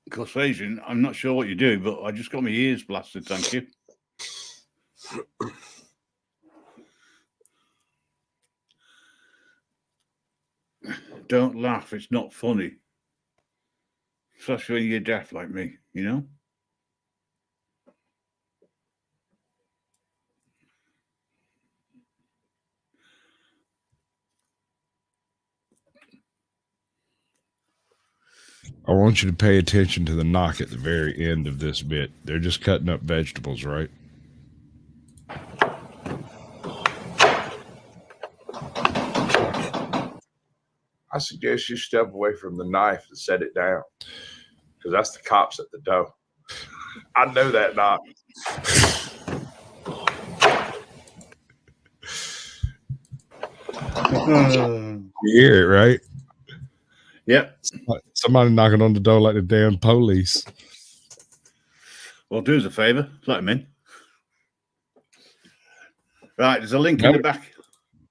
Caucasian, I'm not sure what you do, but I just got my ears blasted, thank you. Don't laugh, it's not funny. Especially when you're deaf like me, you know? I want you to pay attention to the knock at the very end of this bit. They're just cutting up vegetables, right? I suggest you step away from the knife and set it down, because that's the cops at the door. I know that knock. You hear it, right? Yep. Somebody knocking on the door like the damn police. Well, do us a favour, let them in. Right, there's a link in the back.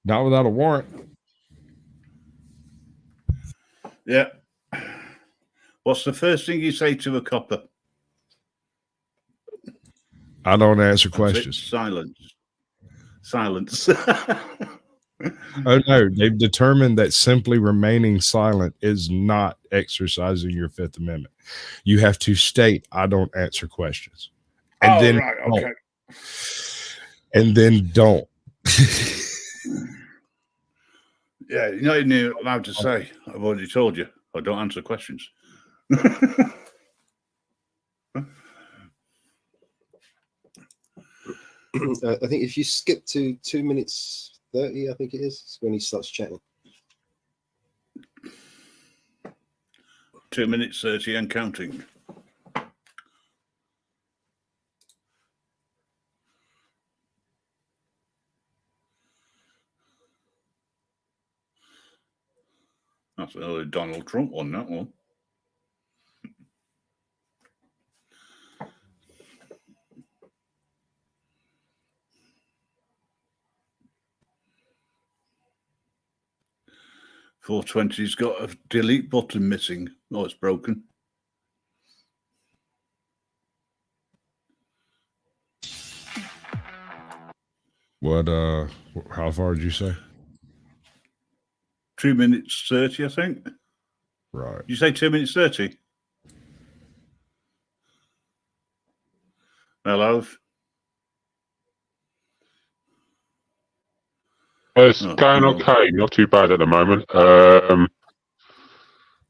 Not without a warrant. Yeah. What's the first thing you say to a copper? I don't answer questions. Silence. Silence. Oh, no. They've determined that simply remaining silent is not exercising your Fifth Amendment. You have to state, I don't answer questions. And then right, okay. And then don't. Yeah, you're not even allowed to say, I've already told you, I don't answer questions. I think if you skip to 2 minutes 30, I think it is when he starts chatting. 2 minutes 30 and counting. That's another Donald Trump one, that one. .420's got a delete button missing. Oh, it's broken. What, how far did you say? 2 minutes 30, I think. Right. You say 2 minutes 30? Hello? It's going okay, not too bad at the moment.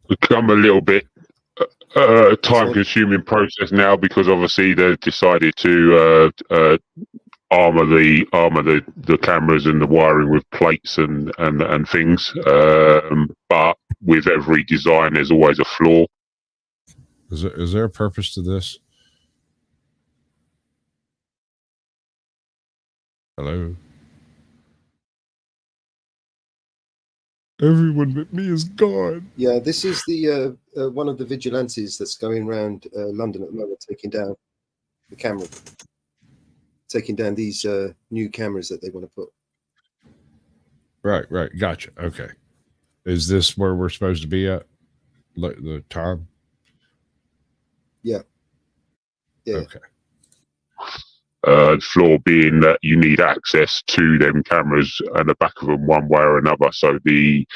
Become a little bit time-consuming process now because obviously they've decided to armor the cameras and the wiring with plates and things. But with every design, there's always a flaw. Is there a purpose to this? Hello? Everyone but me is gone. Yeah, this is the one of the vigilantes that's going around London at the moment, taking down the camera, taking down these new cameras that they want to put. Right. Gotcha. Okay. Is this where we're supposed to be at? The time? Yeah. Okay. The flaw being that you need access to them cameras and the back of them one way or another. So the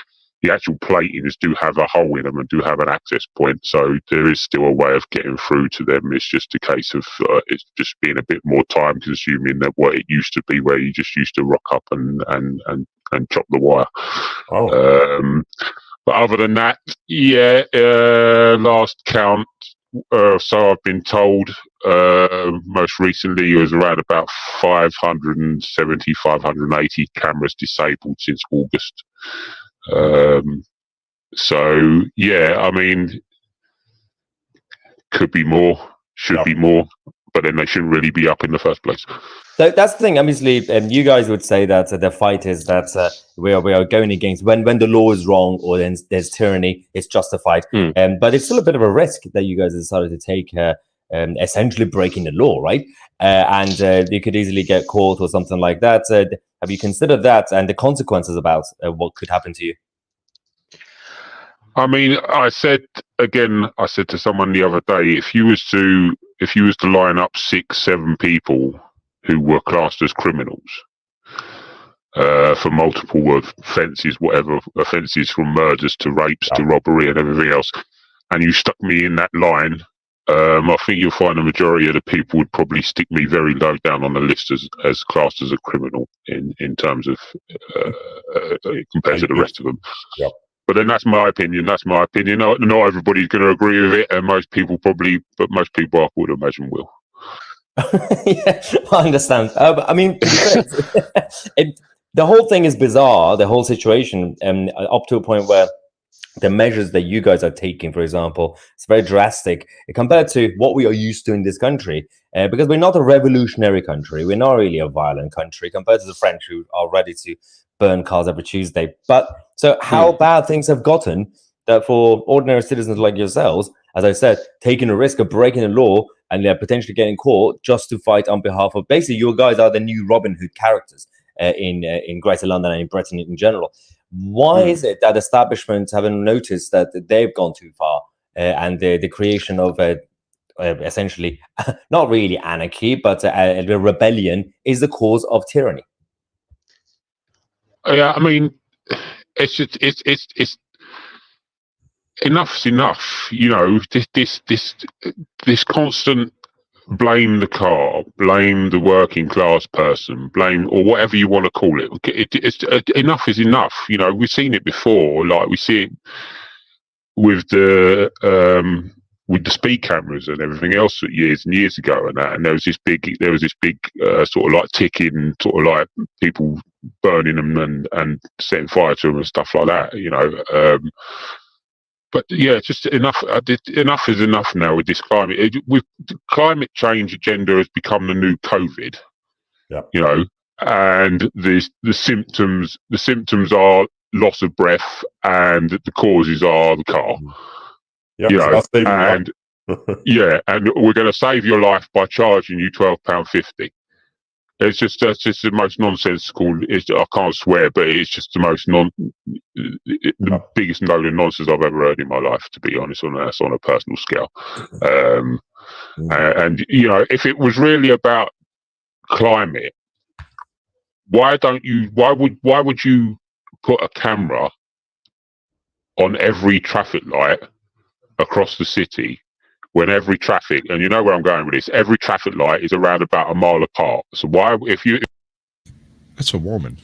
actual platings do have a hole in them and do have an access point. So there is still a way of getting through to them. It's just a case of it's just being a bit more time consuming than what it used to be, where you just used to rock up and chop the wire. Oh. But other than that, yeah, last count. So I've been told most recently it was around about 570, 580 cameras disabled since August. So yeah, I mean, could be more, should be more, but then they shouldn't really be up in the first place. So that's the thing. Obviously, you guys would say that the fight is that we are going against when the law is wrong or then there's tyranny, it's justified. But it's still a bit of a risk that you guys decided to take, essentially breaking the law, right? And you could easily get caught or something like that. Have you considered that and the consequences about what could happen to you? I mean, I said to someone the other day, if you was to line up 6-7 people who were classed as criminals for multiple offences, whatever offences from murders to rapes to robbery and everything else, and you stuck me in that line, I think you'll find the majority of the people would probably stick me very low down on the list as classed as a criminal in terms of compared to the rest of them. Yep. But then that's my opinion. Not everybody's going to agree with it, and most people I would imagine will. Yeah, I understand. But I mean, the whole thing is bizarre, the whole situation, up to a point where the measures that you guys are taking, for example, it's very drastic compared to what we are used to in this country, because we're not a revolutionary country. We're not really a violent country compared to the French, who are ready to burn cars every Tuesday. But so how bad things have gotten that for ordinary citizens like yourselves, as I said, taking a risk of breaking the law and they're potentially getting caught just to fight on behalf of, basically, you guys are the new Robin Hood characters in Greater London and in Britain in general. Why is it that establishments haven't noticed that they've gone too far and the creation of essentially not really anarchy, but a rebellion is the cause of tyranny? Yeah, I mean, it's just it's enough's enough. You know, this constant blame the car, blame the working class person, blame, or whatever you want to call it. It's enough is enough. You know, we've seen it before. Like we see it with the speed cameras and everything else years and years ago, and that. And there was this big sort of like ticking, sort of like people burning them and setting fire to them and stuff like that. You know. But yeah, just enough. Enough is enough now with this climate. With climate change agenda has become the new COVID. Yeah. You know, and the symptoms are loss of breath, and the causes are the car. Yep, you know, and yeah, and we're going to save your life by charging you £12.50. It's just that's just the most nonsensical. I can't swear, but it's just the most the biggest load of nonsense I've ever heard in my life. To be honest, on a personal scale, and you know, if it was really about climate, why would you put a camera on every traffic light across the city, when every traffic, and you know where I'm going with this, every traffic light is around about a mile apart. So why, if you... That's a woman.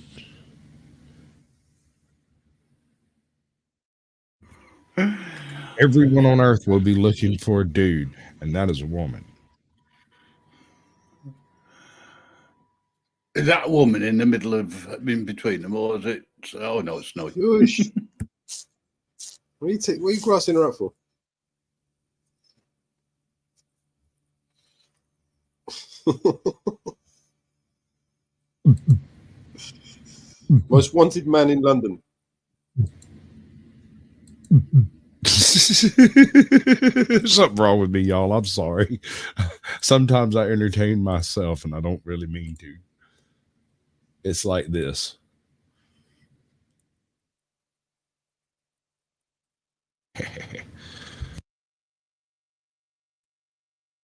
Everyone on earth will be looking for a dude, and that is a woman. Is that a woman in the middle of, in between them, or is it? Oh no, it's not. Shush. What are you grassing her up for? Most wanted man in London. Something wrong with me, y'all. I'm sorry. Sometimes I entertain myself, and I don't really mean to. It's like this.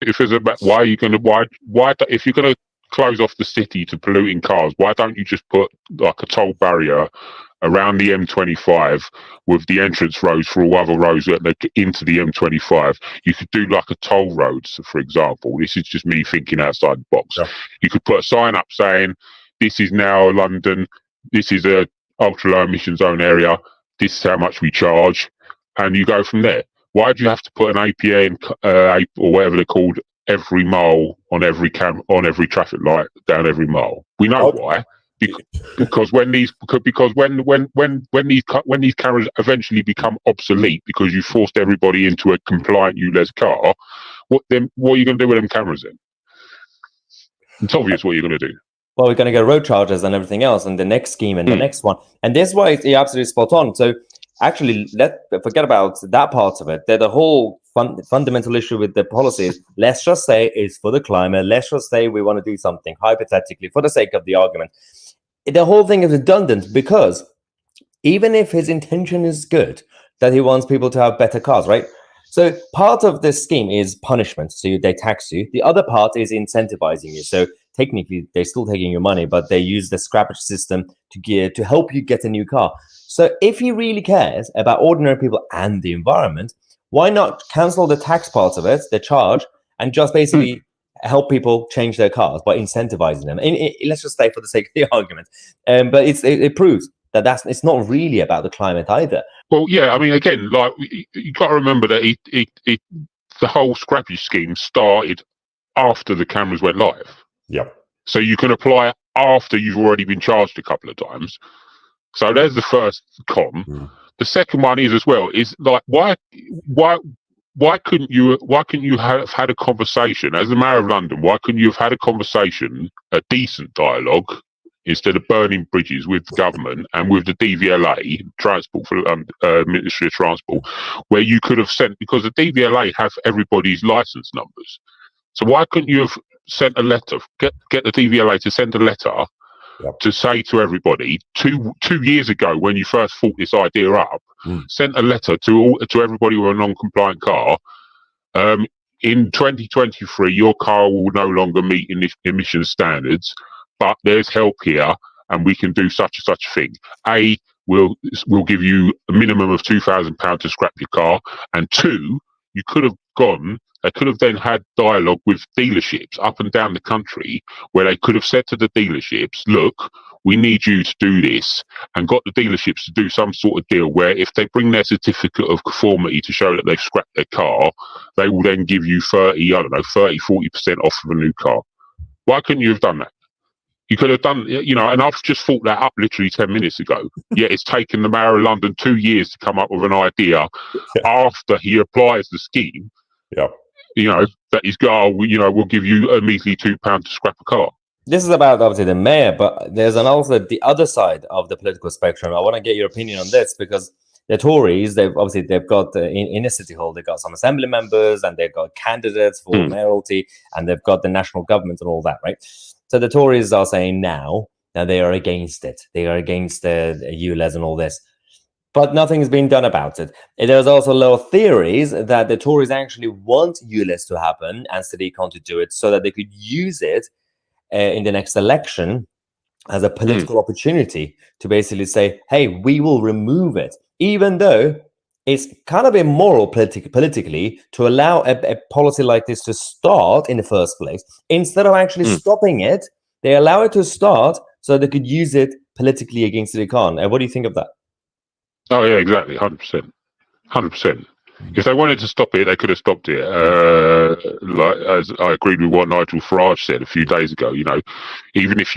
If it's about why are you going to why if you're going to close off the city to polluting cars, why don't you just put like a toll barrier around the M25 with the entrance roads for all other roads that they get into the M25? You could do like a toll road, so for example. This is just me thinking outside the box. Yeah. You could put a sign up saying, "This is now London. This is a ultra low emission zone area. This is how much we charge," and you go from there. Why do you have to put an APA or whatever they're called every mile on every traffic light down every mile? We know why. Because when these cameras eventually become obsolete because you forced everybody into a compliant ULEZ car, what are you going to do with them cameras then? It's obvious what you're going to do. Well, we're going to get road charges and everything else, and the next scheme and the next one, and this is why you're absolutely spot on. So actually, forget about that part of it. The whole fundamental issue with the policy is, let's just say it's for the climate. Let's just say we want to do something hypothetically for the sake of the argument. The whole thing is redundant because even if his intention is good, that he wants people to have better cars, right? So part of this scheme is punishment. So they tax you. The other part is incentivizing you. So technically, they're still taking your money, but they use the scrappage system to help you get a new car. So if he really cares about ordinary people and the environment, why not cancel the tax part of it, the charge, and just basically help people change their cars by incentivizing them? Let's just say for the sake of the argument. But it proves that it's not really about the climate either. Well, yeah, I mean, again, like you got to remember that the whole scrappage scheme started after the cameras went live. Yep. So you can apply it after you've already been charged a couple of times. So there's the first con. The second one is as well is like why couldn't you have had a conversation as the Mayor of London? Why couldn't you have had a conversation, a decent dialogue, instead of burning bridges with the government and with the DVLA, Transport for Ministry of Transport, where you could have sent, because the DVLA have everybody's license numbers. So why couldn't you have sent a letter, get the DVLA to send a letter to say to everybody, two years ago when you first thought this idea up, sent a letter to everybody with a non-compliant car, in 2023 your car will no longer meet emission standards, but there's help here and we can do such and such a thing. We'll give you a minimum of £2,000 to scrap your car, and two, you could have gone. They could have then had dialogue with dealerships up and down the country where they could have said to the dealerships, look, we need you to do this, and got the dealerships to do some sort of deal where if they bring their certificate of conformity to show that they've scrapped their car, they will then give you 40% off of a new car. Why couldn't you have done that? You could have done, and I've just thought that up literally 10 minutes ago. Yet it's taken the Mayor of London 2 years to come up with an idea after he applies the scheme. Yeah. That he's got, we'll give you a measly £2 to scrap a car. This is about obviously the mayor, but there's also the other side of the political spectrum. I want to get your opinion on this because the Tories, they've got in a city hall, they've got some assembly members and they've got candidates for mayoralty, and they've got the national government and all that, right? So the Tories are saying now that they are against it. They are against the ULEZ and all this. But nothing has been done about it. There's also a lot of theories that the Tories actually want ULEZ to happen and CityCon to do it so that they could use it in the next election as a political opportunity to basically say, hey, we will remove it. Even though it's kind of immoral politically to allow a policy like this to start in the first place. Instead of actually stopping it, they allow it to start so they could use it politically against the Khan. And what do you think of that? Oh yeah, exactly, 100%, 100%. If they wanted to stop it, they could have stopped it. Like as I agreed with what Nigel Farage said a few days ago. You know, even if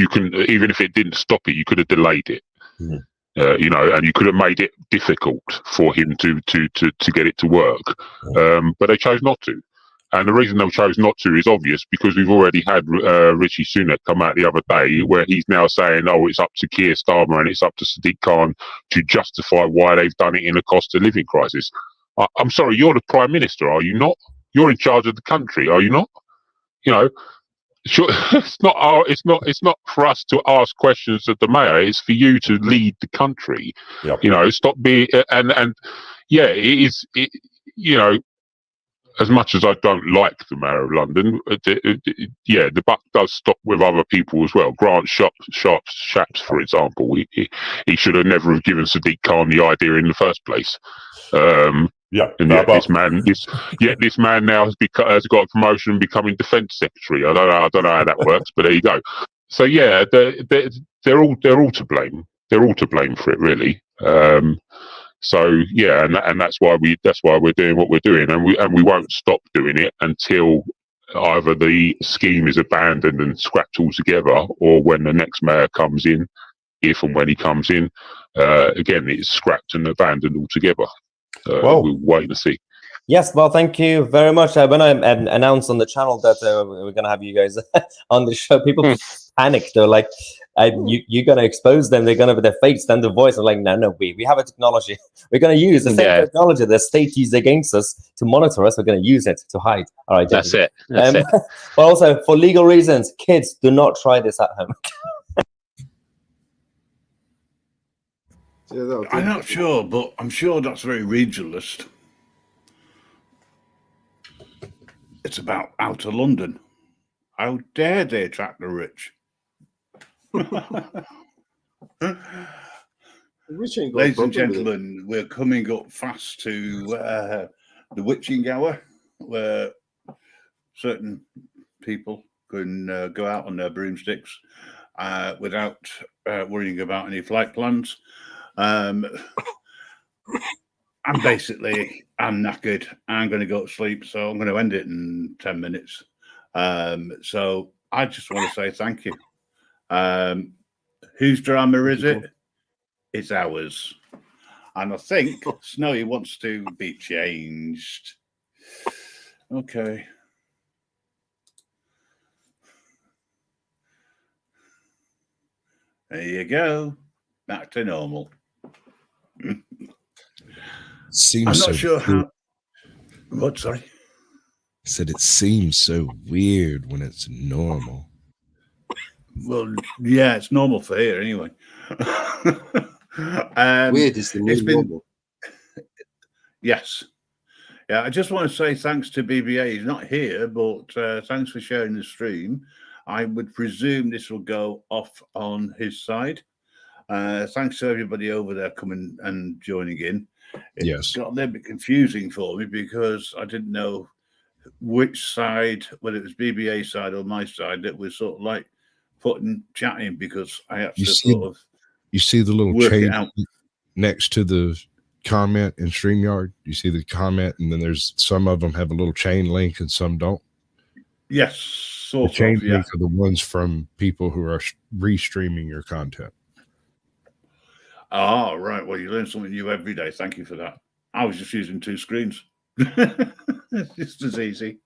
it didn't stop it, you could have delayed it. You know, and you could have made it difficult for him to get it to work. But they chose not to. And the reason they chose not to is obvious, because we've already had Rishi Sunak come out the other day where he's now saying, oh, it's up to Keir Starmer and it's up to Sadiq Khan to justify why they've done it in a cost of living crisis. I'm sorry, you're the Prime Minister, are you not? You're in charge of the country, are you not? You know, sure, it's not for us to ask questions of the mayor. It's for you to lead the country. Yep. You know, stop being and yeah, it is. You know, as much as I don't like the mayor of London, the buck does stop with other people as well. Grant Shapps, for example, he should have never have given Sadiq Khan the idea in the first place. And yet this man now has got a promotion and becoming defence secretary. I don't know how that works, but there you go. So yeah, they're all to blame. They're all to blame for it, really. So yeah, and that's why we're doing what we're doing, and we won't stop doing it until either the scheme is abandoned and scrapped altogether, or when the next mayor comes in, if and when he comes in, again it's scrapped and abandoned altogether. We'll wait and see. Yes, well, thank you very much. When I announced on the channel that we're going to have you guys on the show, people panicked. They're like, you're going to expose them. They're going to, with their face, then the voice. I'm like, no, we have a technology. We're going to use the same technology the state used against us to monitor us. We're going to use it to hide. All right, that's it. That's it. But also, for legal reasons, kids, do not try this at home. I'm not sure, but I'm sure that's very regionalist. It's about outer London. How dare they attract the rich? Ladies and gentlemen, we're coming up fast to the witching hour, where certain people can go out on their broomsticks without worrying about any flight plans. I'm knackered. I'm going to go to sleep, so I'm going to end it in 10 minutes. So I just want to say thank you. Whose drama is it? It's ours. And I think Snowy wants to be changed. Okay. There you go. Back to normal. Seems I'm not so sure weird. how. What? Sorry. I said it seems so weird when it's normal. Well, yeah, it's normal for here anyway. Weird is the new normal. Yes. Yeah, I just want to say thanks to BBA. He's not here, but thanks for sharing the stream. I would presume this will go off on his side. Thanks to everybody over there coming and joining in. It got a little bit confusing for me because I didn't know which side, whether it was BBA side or my side, that was sort of like chatting, because I had to you see the little work it chain out. next to the comment in StreamYard. You see the comment, and then there's some of them have a little chain link and some don't. Yes, the chain link are the ones from people who are restreaming your content. Oh, right. Well, you learn something new every day. Thank you for that. I was just using 2 screens. Just as easy.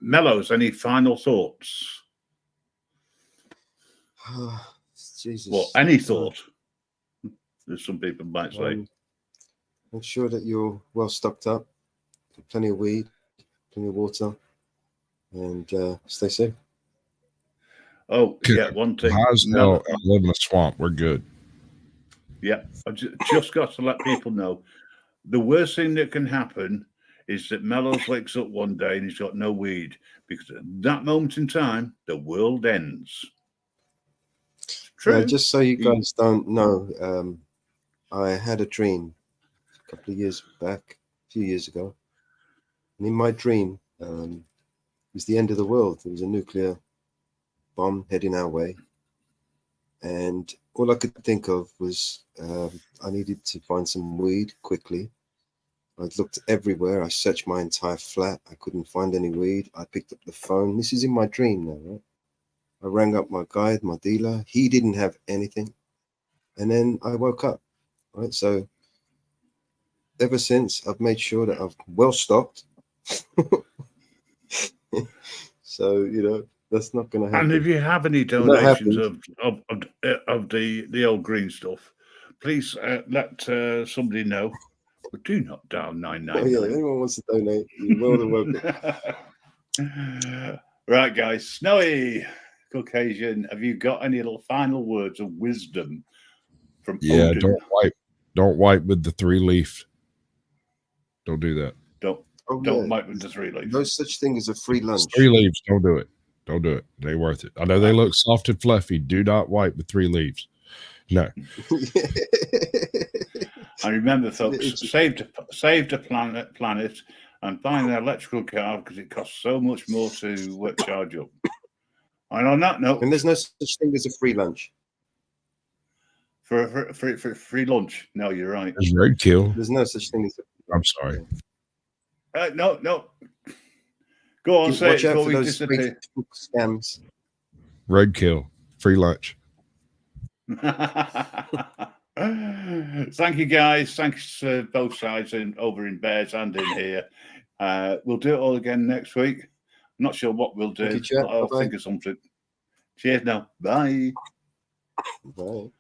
Mellows, any final thoughts? Jesus. Well, any thought? As some people might say. I'm sure that you're well stocked up. Plenty of weed, plenty of water, and stay safe. Oh, yeah, one thing. High as hell, I live in a swamp. We're good. Yeah, I just got to let people know. The worst thing that can happen is that Mellows wakes up one day and he's got no weed, because at that moment in time, the world ends. True. Just so you guys don't know, I had a dream a couple of years back, a few years ago. And in my dream, it was the end of the world. There was a nuclear bomb heading our way. And all I could think of was I needed to find some weed quickly. I looked everywhere. I searched my entire flat. I couldn't find any weed. I picked up the phone. This is in my dream now, right? I rang up my guide, my dealer. He didn't have anything. And then I woke up, right? So ever since, I've made sure that I've well stocked. So, you know, that's not going to happen. And if you have any donations of the old green stuff, please let somebody know. But do not dial 999. Oh, yeah, if anyone wants to donate, you're more than welcome. Right, guys. Snowy Caucasian, have you got any little final words of wisdom from Yeah, Odin? don't wipe with the 3-leaf. Don't do that. Don't wipe with the 3-leaf. No such thing as a free lunch. 3 leaves. Don't do it. Don't do it. They ain't worth it. I know they look soft and fluffy. Do not wipe with 3 leaves. No. And remember, folks, save the planet and buy an electrical car because it costs so much more to charge up. And on that note, and there's no such thing as a free lunch. For free lunch. No, you're right. There's roadkill. There's no such thing as a I'm sorry. No. Go on, say watch it out before for we those disappear. Facebook scams. Roadkill. Free lunch. Thank you, guys. Thanks both sides over in Bears and in here. We'll do it all again next week. I'm not sure what we'll do. Thank you, But I'll Bye-bye. think of something. Cheers now. Bye. Bye.